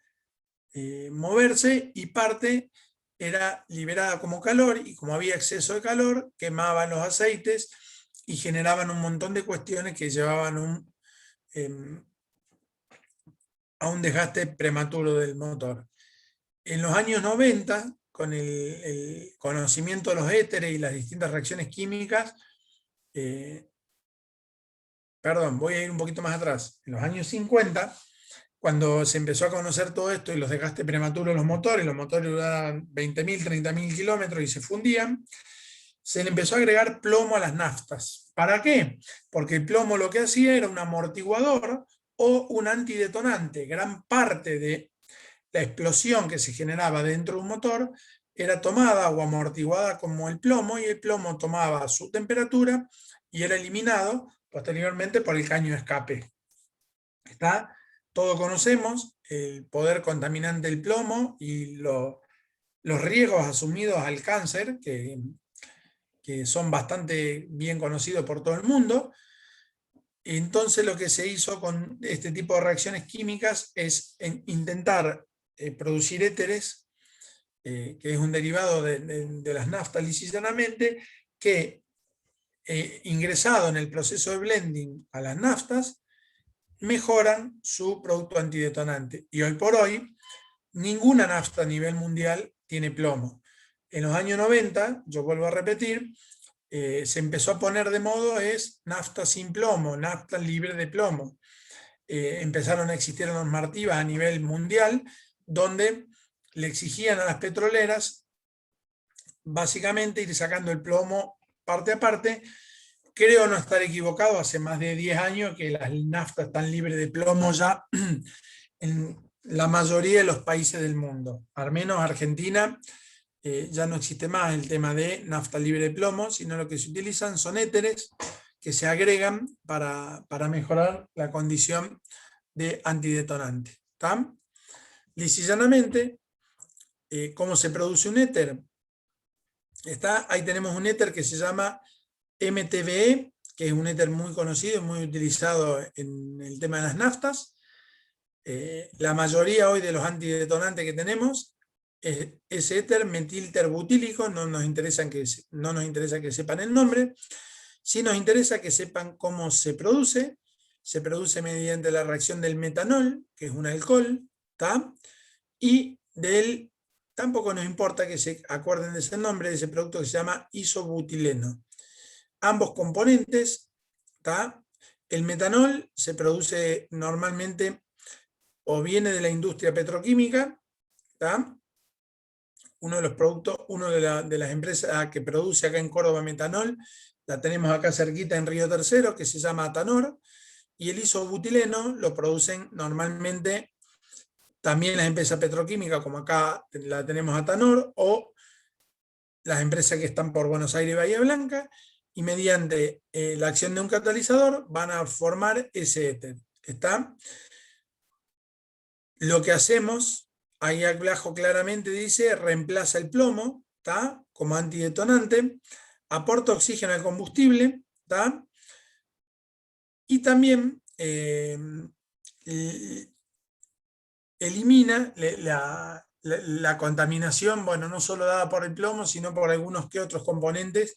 moverse y parte era liberada como calor, y como había exceso de calor, quemaban los aceites y generaban un montón de cuestiones que llevaban a un desgaste prematuro del motor. En los años 90, con el conocimiento de los éteres y las distintas reacciones químicas, voy a ir un poquito más atrás. En los años 50, cuando se empezó a conocer todo esto y los desgastes prematuros de los motores duraban 20.000, 30.000 kilómetros y se fundían, se le empezó a agregar plomo a las naftas. ¿Para qué? Porque el plomo lo que hacía era un amortiguador o un antidetonante. Gran parte de la explosión que se generaba dentro de un motor era tomada o amortiguada como el plomo, y el plomo tomaba su temperatura y era eliminado posteriormente por el caño de escape. Todos conocemos el poder contaminante del plomo y los riesgos asumidos al cáncer, que son bastante bien conocidos por todo el mundo. Entonces lo que se hizo con este tipo de reacciones químicas es intentar producir éteres, que es un derivado de las naftas lisa y llanamente, que ingresado en el proceso de blending a las naftas, mejoran su producto antidetonante. Y hoy por hoy, ninguna nafta a nivel mundial tiene plomo. En los años 90, yo vuelvo a repetir, se empezó a poner de moda nafta sin plomo, nafta libre de plomo. Empezaron a existir normativas a nivel mundial donde le exigían a las petroleras básicamente ir sacando el plomo parte a parte. Creo no estar equivocado, hace más de 10 años que las naftas están libres de plomo ya en la mayoría de los países del mundo. Al menos Argentina ya no existe más el tema de nafta libre de plomo, sino lo que se utilizan son éteres que se agregan para mejorar la condición de antidetonante. Lisa y llanamente, ¿cómo se produce un éter? Ahí tenemos un éter que se llama MTBE, que es un éter muy conocido, muy utilizado en el tema de las naftas. La mayoría hoy de los antidetonantes que tenemos es éter metilterbutílico. No nos interesa que sepan el nombre, sí nos interesa que sepan cómo se produce. Se produce mediante la reacción del metanol, que es un alcohol, y tampoco nos importa que se acuerden de ese nombre, de ese producto que se llama isobutileno. Ambos componentes, el metanol se produce normalmente o viene de la industria petroquímica, ¿tá? Uno de los productos, de las empresas que produce acá en Córdoba metanol, la tenemos acá cerquita en Río Tercero, que se llama Atanor, y el isobutileno lo producen normalmente también las empresas petroquímicas, como acá la tenemos Atanor, o las empresas que están por Buenos Aires y Bahía Blanca, y mediante la acción de un catalizador van a formar ese éter. ¿Está? Lo que hacemos, ahí abajo claramente dice, reemplaza el plomo, ¿tá? Como antidetonante, aporta oxígeno al combustible, ¿tá? Y también elimina la contaminación, bueno, no solo dada por el plomo, sino por algunos que otros componentes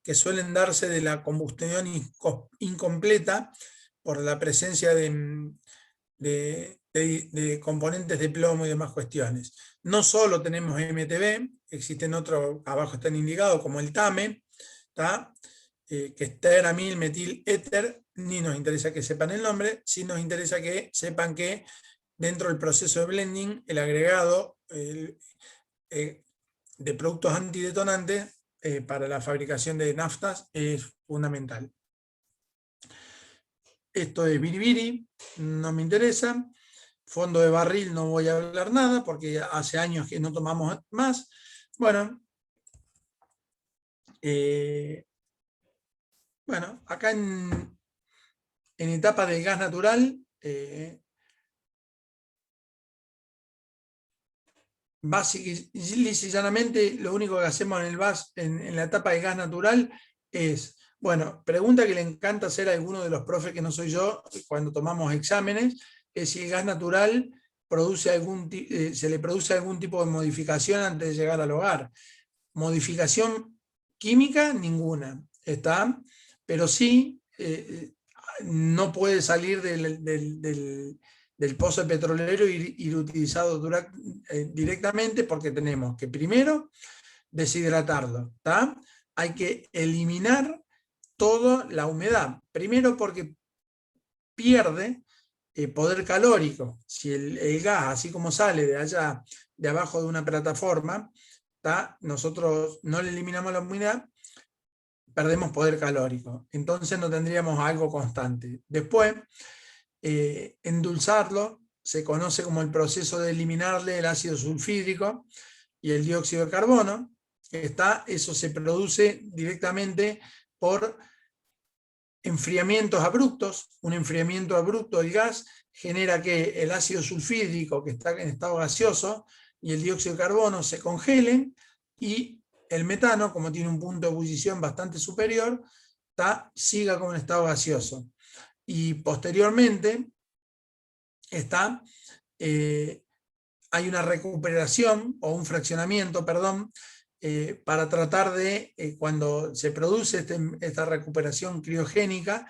que suelen darse de la combustión incompleta por la presencia de componentes de plomo y demás cuestiones. No solo tenemos MTB, existen otros, abajo están indicados, como el TAME, ¿tá? Que es teramil metil éter. Ni nos interesa que sepan el nombre, sí nos interesa que sepan que dentro del proceso de blending, el agregado de productos antidetonantes para la fabricación de naftas es fundamental. Esto es biribiri, no me interesa. Fondo de barril no voy a hablar nada porque hace años que no tomamos más. Bueno, acá en etapa del gas natural, básicamente lo único que hacemos en la etapa de gas natural es, bueno, pregunta que le encanta hacer a alguno de los profes que no soy yo cuando tomamos exámenes, es si el gas natural se le produce algún tipo de modificación antes de llegar al hogar. Modificación química, ninguna, ¿está? Pero sí, no puede salir del pozo petrolero y ir utilizado directamente, porque tenemos que primero deshidratarlo, ¿tá? Hay que eliminar toda la humedad, primero porque pierde poder calórico. Si el gas, así como sale de allá, de abajo de una plataforma, ¿tá? Nosotros no le eliminamos la humedad, perdemos poder calórico. Entonces no tendríamos algo constante. Después, endulzarlo se conoce como el proceso de eliminarle el ácido sulfídrico y el dióxido de carbono. Eso se produce directamente por enfriamientos abruptos. Un enfriamiento abrupto del gas genera que el ácido sulfídrico, que está en estado gaseoso, y el dióxido de carbono se congelen, y el metano, como tiene un punto de ebullición bastante superior, siga como en estado gaseoso. Y posteriormente hay una recuperación o un fraccionamiento, perdón, para tratar de, cuando se produce esta recuperación criogénica,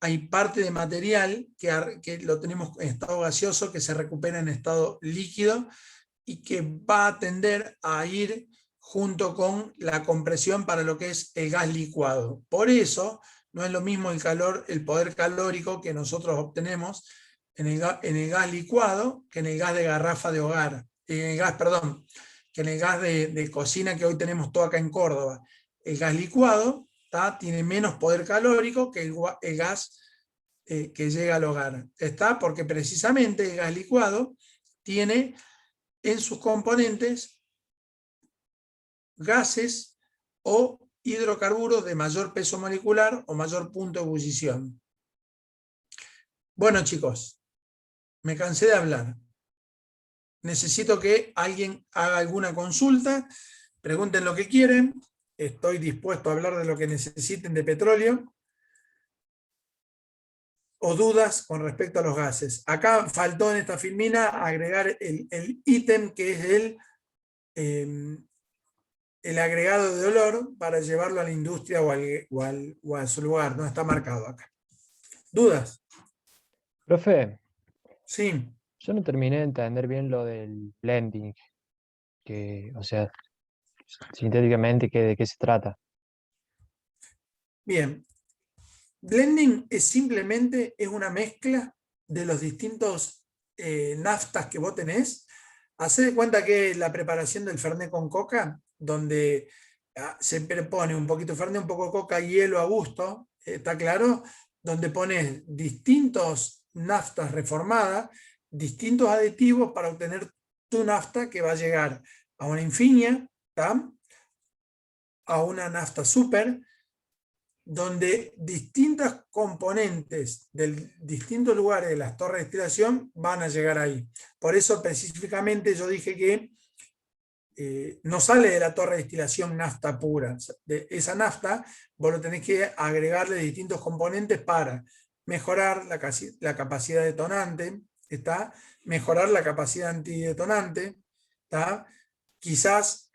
hay parte de material que lo tenemos en estado gaseoso que se recupera en estado líquido y que va a tender a ir junto con la compresión para lo que es el gas licuado. Por eso no es lo mismo el poder calórico que nosotros obtenemos en el gas licuado que en el gas de garrafa de hogar, que en el gas de cocina que hoy tenemos todo acá en Córdoba. El gas licuado tiene menos poder calórico que el gas que llega al hogar. Porque precisamente el gas licuado tiene en sus componentes gases o hidrocarburos de mayor peso molecular o mayor punto de ebullición. Bueno, chicos, me cansé de hablar. Necesito que alguien haga alguna consulta, pregunten lo que quieren. Estoy dispuesto a hablar de lo que necesiten de petróleo o dudas con respecto a los gases. Acá faltó en esta filmina agregar el ítem que es el agregado de olor para llevarlo a la industria o a su lugar. No está marcado acá. ¿Dudas? Profe, Sí. yo no terminé de entender bien lo del blending, o sea, sintéticamente, ¿de qué se trata? Bien. Blending es simplemente una mezcla de los distintos naftas que vos tenés, hacé de cuenta que la preparación del Fernet con coca, donde se pone un poquito de Fernet, un poco de coca, hielo a gusto, ¿está claro? Donde pones distintos naftas reformadas, distintos aditivos para obtener tu nafta que va a llegar a una infinia, ¿tá? A una nafta super, donde distintas componentes de distintos lugares de las torres de destilación van a llegar ahí. Por eso específicamente yo dije que no sale de la torre de destilación nafta pura. De esa nafta vos lo tenés que agregarle distintos componentes para mejorar la capacidad detonante, ¿está? Mejorar la capacidad antidetonante, ¿está? Quizás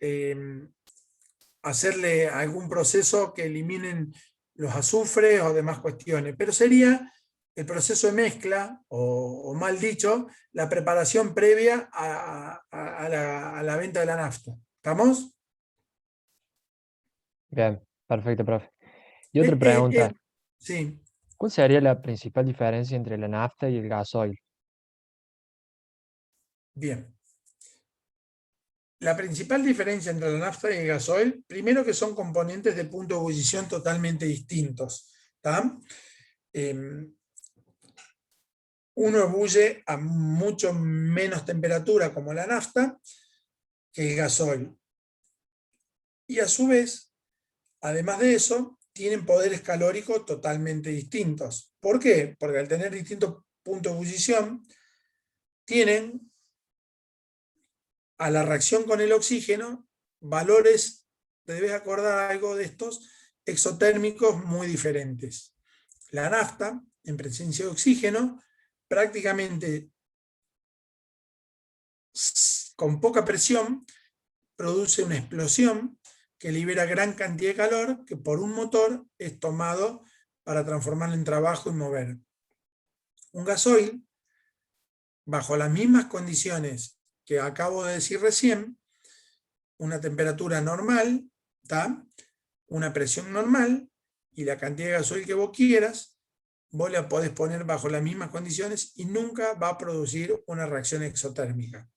hacerle algún proceso que eliminen los azufres o demás cuestiones, pero sería el proceso de mezcla, o mal dicho, la preparación previa a la venta de la nafta. ¿Estamos? Bien, perfecto, profe. Y otra pregunta. Sí. ¿Cuál sería la principal diferencia entre la nafta y el gasoil? Bien. La principal diferencia entre la nafta y el gasoil, primero que son componentes de punto de ebullición totalmente distintos. ¿Tá? Uno ebulle a mucho menos temperatura como la nafta que el gasoil. Y a su vez, además de eso, tienen poderes calóricos totalmente distintos. ¿Por qué? Porque al tener distintos puntos de ebullición, tienen a la reacción con el oxígeno valores, te debes acordar algo de estos, exotérmicos muy diferentes. La nafta, en presencia de oxígeno, prácticamente con poca presión, produce una explosión que libera gran cantidad de calor que por un motor es tomado para transformarlo en trabajo y mover. Un gasoil, bajo las mismas condiciones que acabo de decir recién, una temperatura normal, ¿tá? Una presión normal y la cantidad de gasoil que vos quieras, vos la podés poner bajo las mismas condiciones y nunca va a producir una reacción exotérmica.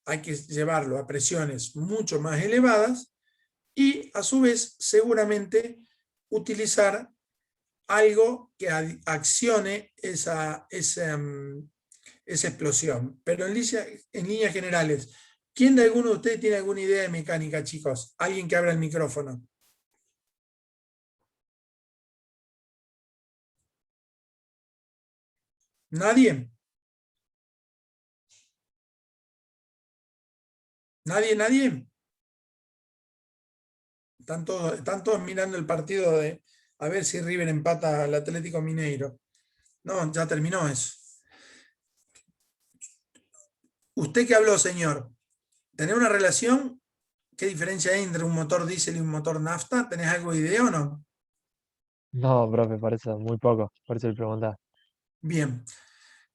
Hay que llevarlo a presiones mucho más elevadas y a su vez seguramente utilizar algo que accione esa explosión. Pero en líneas generales, ¿quién de alguno de ustedes tiene alguna idea de mecánica, chicos? Alguien que abra el micrófono. ¿Nadie? ¿Nadie? Están todos mirando el partido de a ver si River empata al Atlético Mineiro. No, ya terminó eso. ¿Usted qué habló, señor? ¿Tenés una relación? ¿Qué diferencia hay entre un motor diésel y un motor nafta? ¿Tenés algo de idea o no? No, profe, por eso, muy poco, por eso le preguntaba. Bien.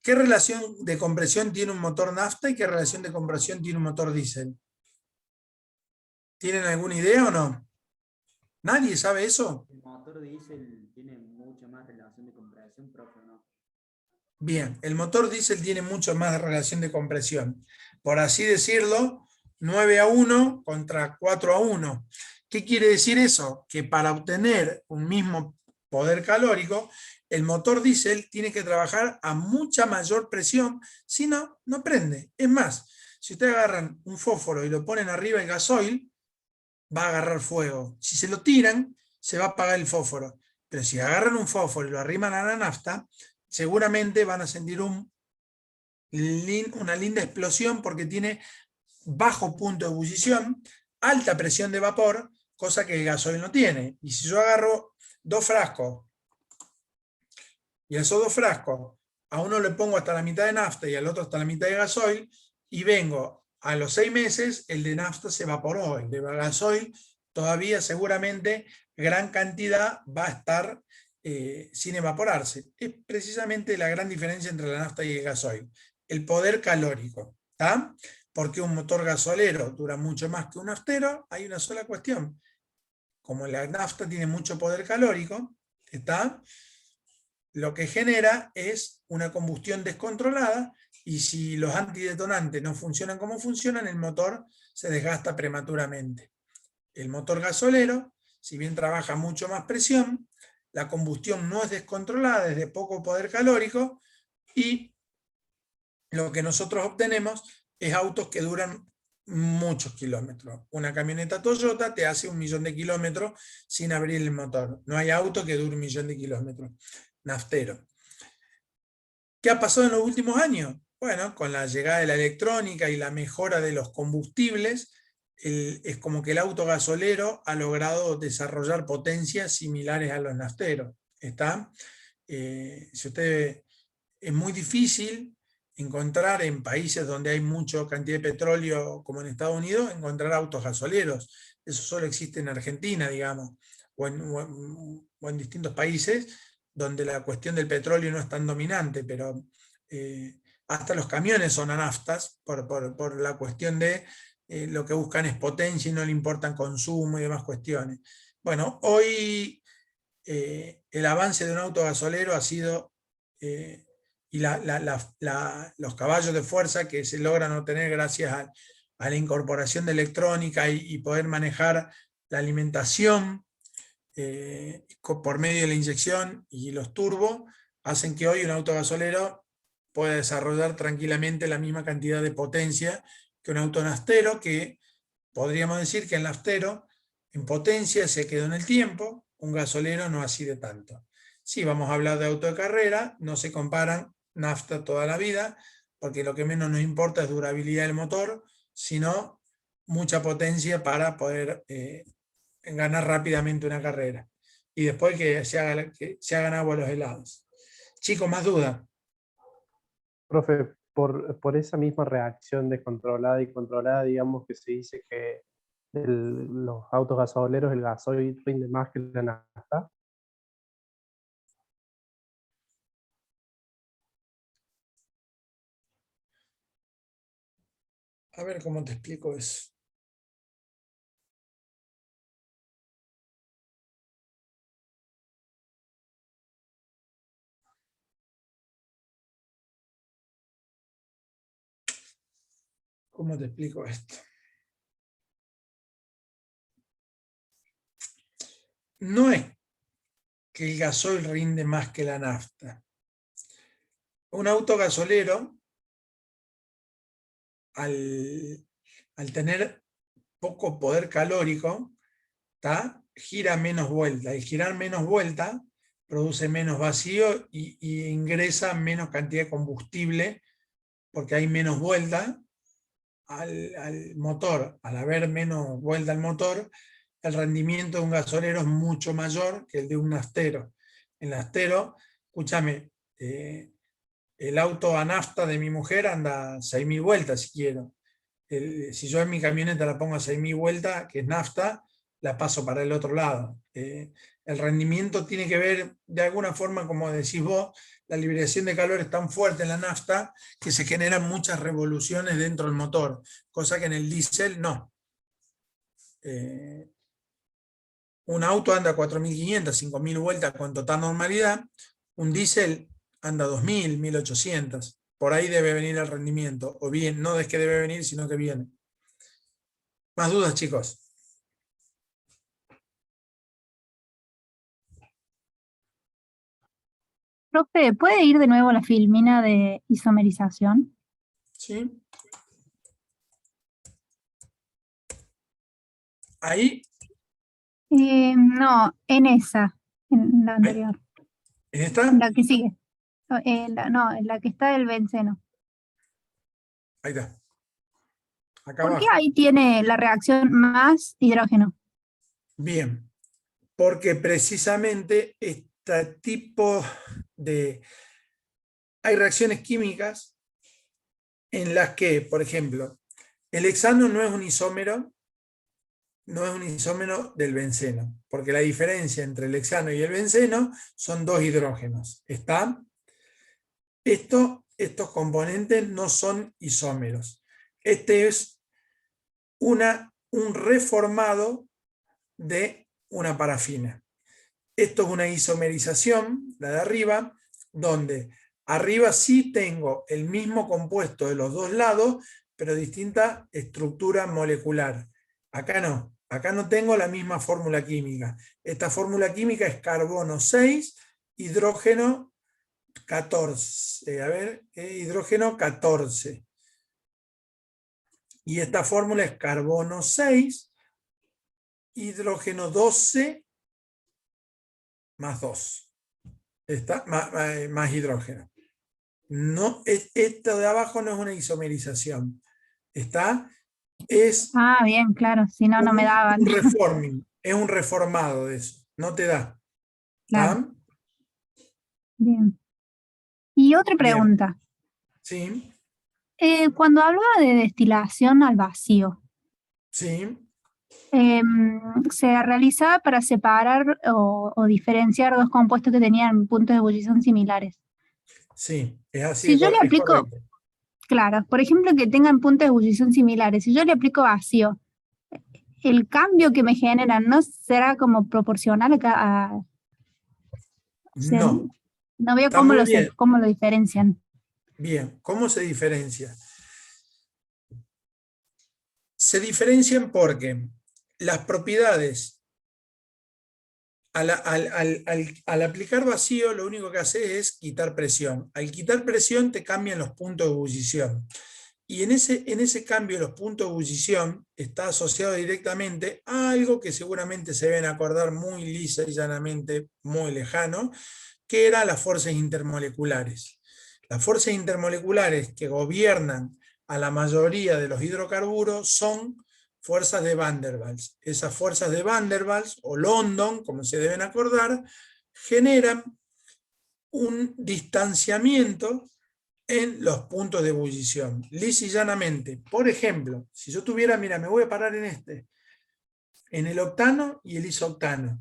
¿Qué relación de compresión tiene un motor nafta y qué relación de compresión tiene un motor diésel? ¿Tienen alguna idea o no? ¿Nadie sabe eso? El motor diésel tiene mucha más relación de compresión, profe, ¿no? Bien, el motor diésel tiene mucho más relación de compresión. Por así decirlo, 9-1 contra 4-1. ¿Qué quiere decir eso? Que para obtener un mismo poder calórico, el motor diésel tiene que trabajar a mucha mayor presión, si no, no prende. Es más, si ustedes agarran un fósforo y lo ponen arriba del gasoil, va a agarrar fuego. Si se lo tiran, se va a apagar el fósforo. Pero si agarran un fósforo y lo arriman a la nafta, seguramente van a sentir una linda explosión porque tiene bajo punto de ebullición, alta presión de vapor, cosa que el gasoil no tiene. Y si yo agarro 2 frascos y a esos 2 frascos a uno le pongo hasta la mitad de nafta y al otro hasta la mitad de gasoil, y vengo a los 6 meses, el de nafta se evaporó, el de gasoil todavía seguramente gran cantidad va a estar sin evaporarse. Es precisamente la gran diferencia entre la nafta y el gasoil. El poder calórico. ¿Está? Porque un motor gasolero dura mucho más que un naftero, hay una sola cuestión. Como la nafta tiene mucho poder calórico, ¿está? lo que genera es una combustión descontrolada, y si los antidetonantes no funcionan como funcionan, el motor se desgasta prematuramente. El motor gasolero, si bien trabaja mucho más presión, la combustión no es descontrolada, es de poco poder calórico, y lo que nosotros obtenemos es autos que duran muchos kilómetros. Una camioneta Toyota te hace 1.000.000 de kilómetros sin abrir el motor. No hay auto que dure 1.000.000 de kilómetros. Naftero. ¿Qué ha pasado en los últimos años? Bueno, con la llegada de la electrónica y la mejora de los combustibles, es como que el auto gasolero ha logrado desarrollar potencias similares a los nafteros. ¿Está? Si usted, es muy difícil encontrar en países donde hay mucha cantidad de petróleo, como en Estados Unidos, encontrar autos gasoleros. Eso solo existe en Argentina, digamos, o en distintos países donde la cuestión del petróleo no es tan dominante, pero hasta los camiones son a naftas por la cuestión de lo que buscan es potencia y no le importan consumo y demás cuestiones. Bueno, hoy el avance de un auto gasolero ha sido, y los caballos de fuerza que se logran obtener gracias a la incorporación de electrónica y poder manejar la alimentación por medio de la inyección y los turbos, hacen que hoy un auto gasolero pueda desarrollar tranquilamente la misma cantidad de potencia que un auto naftero, que podríamos decir que el naftero en potencia se quedó en el tiempo, un gasolero no así de tanto. Si vamos a hablar de auto de carrera, no se comparan nafta toda la vida, porque lo que menos nos importa es durabilidad del motor, sino mucha potencia para poder ganar rápidamente una carrera. Y después que se hagan agua los helados. Chicos, ¿más dudas? Profe, por esa misma reacción descontrolada y controlada, digamos que se dice que los autos gasoleros, el gasoil rinde más que la nafta. A ver cómo te explico eso. ¿Cómo te explico esto? No es que el gasoil rinde más que la nafta. Un auto gasolero, al tener poco poder calórico, gira menos vueltas. Y girar menos vueltas produce menos vacío y ingresa menos cantidad de combustible, porque hay menos vueltas al motor. Al haber menos vuelta al motor, el rendimiento de un gasolero es mucho mayor que el de un naftero. El naftero, escúchame, el auto a nafta de mi mujer anda 6.000 vueltas si quiero. Si yo en mi camioneta la pongo a 6.000 vueltas, que es nafta, la paso para el otro lado. El rendimiento tiene que ver, de alguna forma, como decís vos, la liberación de calor es tan fuerte en la nafta que se generan muchas revoluciones dentro del motor, cosa que en el diésel no. Un auto anda 4.500, 5.000 vueltas con total normalidad, un diésel anda 2.000, 1.800. Por ahí debe venir el rendimiento, o bien, no es que debe venir, sino que viene. ¿Más dudas, chicos? Profe, ¿puede ir de nuevo la filmina de isomerización? Sí. Ahí. No, en esa, en la anterior. ¿En esta? En la que sigue. No, en la que está el benceno. Ahí está. Acá ¿Por qué abajo. ahí tiene la reacción más hidrógeno? Bien, porque precisamente este tipo de... Hay reacciones químicas en las que, por ejemplo, el hexano no es un isómero del benceno, porque la diferencia entre el hexano y el benceno son 2 hidrógenos. ¿Está? Estos componentes no son isómeros. Este es un reformado de una parafina. Esto es una isomerización, la de arriba, donde arriba sí tengo el mismo compuesto de los dos lados, pero distinta estructura molecular. Acá no tengo la misma fórmula química. Esta fórmula química es carbono 6, hidrógeno 14. Hidrógeno 14. Y esta fórmula es carbono 6, hidrógeno 12 más 2. Más hidrógeno. No, esto de abajo no es una isomerización. Es bien, claro, si no, no me daban. un reforming, es un reformado de eso, no te da. Claro. Bien. Y otra pregunta. Sí. Cuando hablaba de destilación al vacío, Sí. se realizaba para separar o diferenciar dos compuestos que tenían puntos de ebullición similares. Sí, es así. Si yo le Es aplico, correcto. claro, por ejemplo, que tengan puntos de ebullición similares, si yo le aplico vacío, el cambio que me generan no será como proporcional a No. No veo Está muy bien. cómo lo diferencian. Bien, ¿cómo se diferencia? Se diferencian porque las propiedades, al aplicar vacío, lo único que hace es quitar presión. Al quitar presión te cambian los puntos de ebullición. Y en ese cambio de los puntos de ebullición está asociado directamente a algo que seguramente se deben acordar muy lisa y llanamente, muy lejano, que eran las fuerzas intermoleculares. Las fuerzas intermoleculares que gobiernan a la mayoría de los hidrocarburos son fuerzas de Van der Waals. Esas fuerzas de Van der Waals, o London, como se deben acordar, generan un distanciamiento en los puntos de ebullición, lisa y llanamente. Por ejemplo, si yo tuviera, mira, me voy a parar en el octano y el isoctano.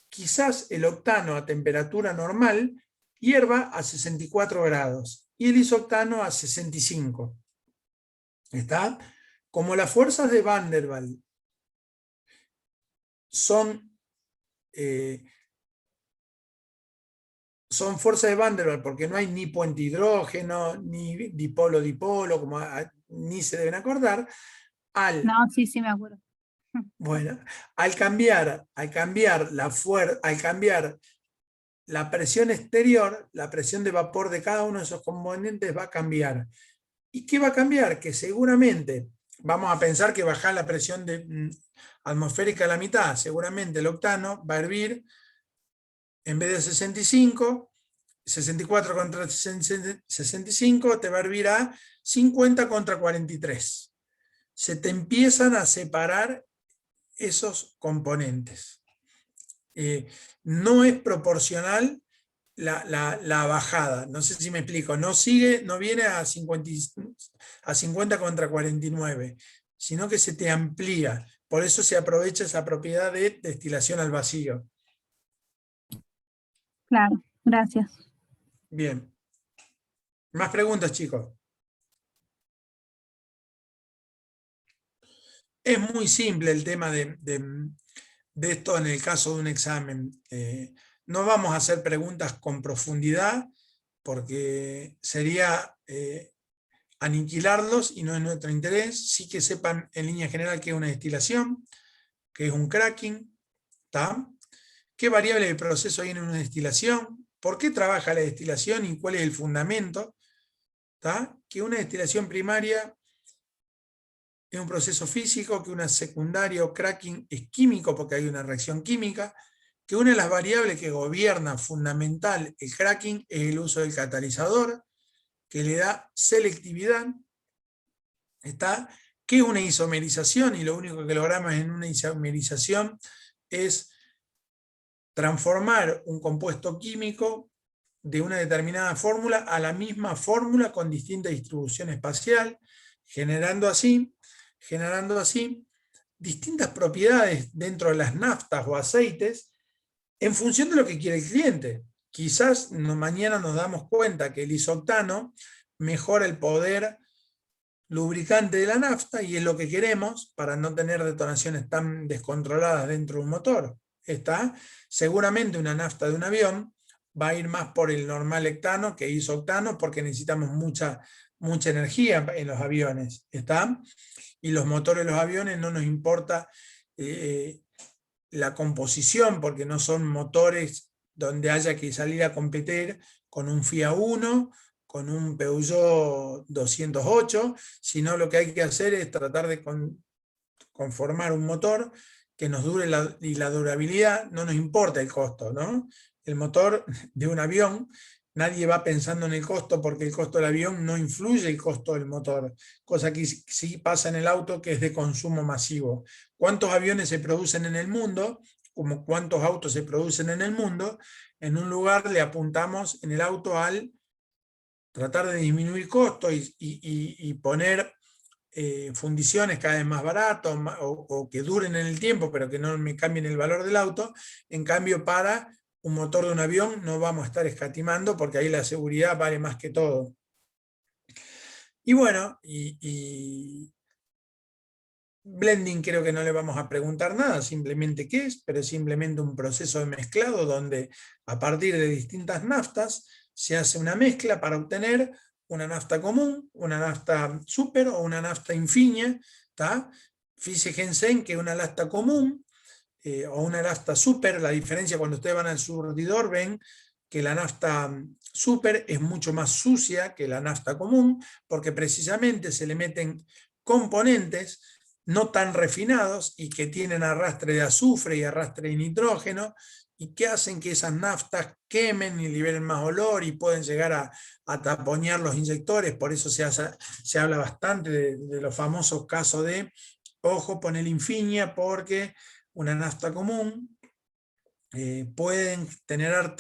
Quizás el octano a temperatura normal hierva a 64 grados y el isoctano a 65. ¿Está? Como las fuerzas de Van der Waals son fuerzas de Van der Waals porque no hay ni puente hidrógeno, ni dipolo-dipolo, ni se deben acordar. No, sí, me acuerdo. Bueno, al cambiar la presión exterior, la presión de vapor de cada uno de esos componentes va a cambiar. ¿Y qué va a cambiar? Que seguramente, vamos a pensar que bajar la presión atmosférica a la mitad, seguramente el octano va a hervir, en vez de 65, 64 contra 65, te va a hervir a 50 contra 43. Se te empiezan a separar esos componentes. No es proporcional la bajada, no sé si me explico, no viene a 50 contra 49, sino que se te amplía, por eso se aprovecha esa propiedad de destilación al vacío. Claro, gracias. Bien. ¿Más preguntas, chicos? Es muy simple el tema de esto en el caso de un examen. No vamos a hacer preguntas con profundidad porque sería aniquilarlos y no es nuestro interés. Sí que sepan en línea general qué es una destilación, qué es un cracking, ¿tá? ¿Qué variable del proceso hay en una destilación? ¿Por qué trabaja la destilación y cuál es el fundamento? ¿Tá? Que una destilación primaria es un proceso físico, que una secundaria o cracking es químico porque hay una reacción química, que una de las variables que gobierna fundamental el cracking es el uso del catalizador, que le da selectividad, ¿está? Que es una isomerización, y lo único que logramos en una isomerización es transformar un compuesto químico de una determinada fórmula a la misma fórmula con distinta distribución espacial, generando así distintas propiedades dentro de las naftas o aceites en función de lo que quiere el cliente. Quizás mañana nos damos cuenta que el isoctano mejora el poder lubricante de la nafta y es lo que queremos para no tener detonaciones tan descontroladas dentro de un motor. Seguramente una nafta de un avión va a ir más por el normal hectano que isoctano, porque necesitamos mucha energía en los aviones, ¿está? Y los motores de los aviones no nos importa la composición, porque no son motores donde haya que salir a competir con un Fiat 1, con un Peugeot 208, sino lo que hay que hacer es tratar de conformar un motor que nos dure y la durabilidad no nos importa el costo, ¿no? El motor de un avión, nadie va pensando en el costo, porque el costo del avión no influye el costo del motor, cosa que sí pasa en el auto, que es de consumo masivo. ¿Cuántos aviones se producen en el mundo? Como cuántos autos se producen en el mundo. En un lugar le apuntamos en el auto al tratar de disminuir costos y poner fundiciones cada vez más baratas o que duren en el tiempo, pero que no me cambien el valor del auto. En cambio, para un motor de un avión no vamos a estar escatimando, porque ahí la seguridad vale más que todo. Y bueno, blending creo que no le vamos a preguntar nada, simplemente qué es, pero es simplemente un proceso de mezclado donde a partir de distintas naftas se hace una mezcla para obtener una nafta común, una nafta super o una nafta infinia, ¿tá? Fíjense que una nafta común o una nafta super, la diferencia cuando ustedes van al surtidor ven que la nafta super es mucho más sucia que la nafta común, porque precisamente se le meten componentes no tan refinados y que tienen arrastre de azufre y arrastre de nitrógeno, y que hacen que esas naftas quemen y liberen más olor y pueden llegar a taponear los inyectores. Por eso se habla bastante de los famosos casos de, ojo, poner infinia, porque una nafta común pueden tener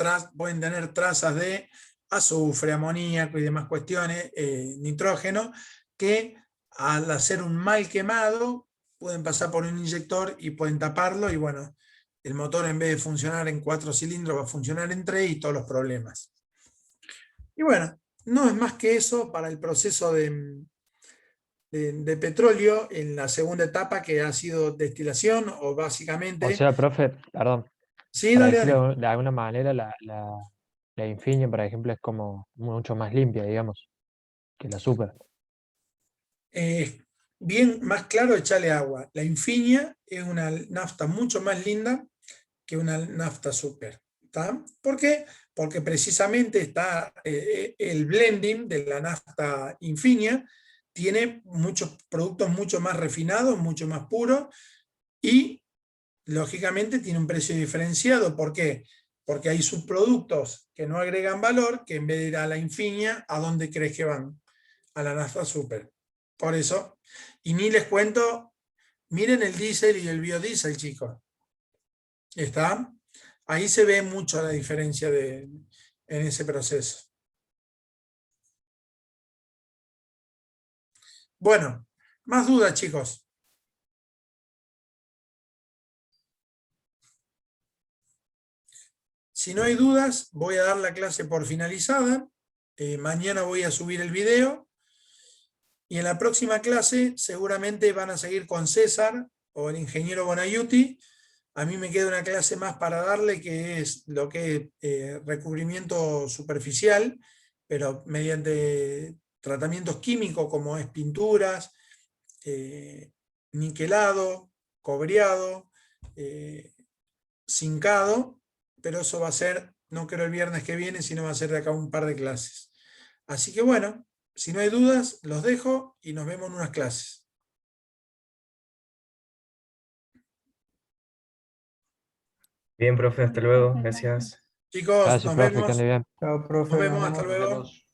trazas de azufre, amoníaco y demás cuestiones, nitrógeno, que al hacer un mal quemado pueden pasar por un inyector y pueden taparlo, y bueno, el motor en vez de funcionar en 4 cilindros va a funcionar en 3 y todos los problemas. Y bueno, no es más que eso para el proceso de petróleo en la segunda etapa, que ha sido destilación, o básicamente... O sea, profe, perdón. Sí, para dale, decirlo dale. de alguna manera, la Infinia, por ejemplo, es como mucho más limpia, digamos, que la Super. Bien, más claro, echarle agua. La Infinia es una nafta mucho más linda que una nafta super. ¿Tá? ¿Por qué? Porque precisamente está el blending de la nafta Infinia, tiene muchos productos mucho más refinados, mucho más puros, y lógicamente tiene un precio diferenciado. ¿Por qué? Porque hay subproductos que no agregan valor, que en vez de ir a la Infinia, ¿a dónde crees que van? A la nafta super. Por eso, y ni les cuento, miren el diésel y el biodiesel, chicos. ¿Está? Ahí se ve mucho la diferencia en ese proceso. Bueno, más dudas, chicos. Si no hay dudas, voy a dar la clase por finalizada. Mañana voy a subir el video. Y en la próxima clase seguramente van a seguir con César o el ingeniero Bonaiuti. A mí me queda una clase más para darle, que es lo que es recubrimiento superficial, pero mediante tratamientos químicos como es pinturas, niquelado, cobreado, zincado, pero eso va a ser, no creo el viernes que viene, sino va a ser de acá un par de clases. Así que bueno, si no hay dudas, los dejo y nos vemos en unas clases. Bien, profe, hasta luego. Gracias. Chicos, Gracias, nos profe, que vemos. ande bien. Nos vemos, hasta luego.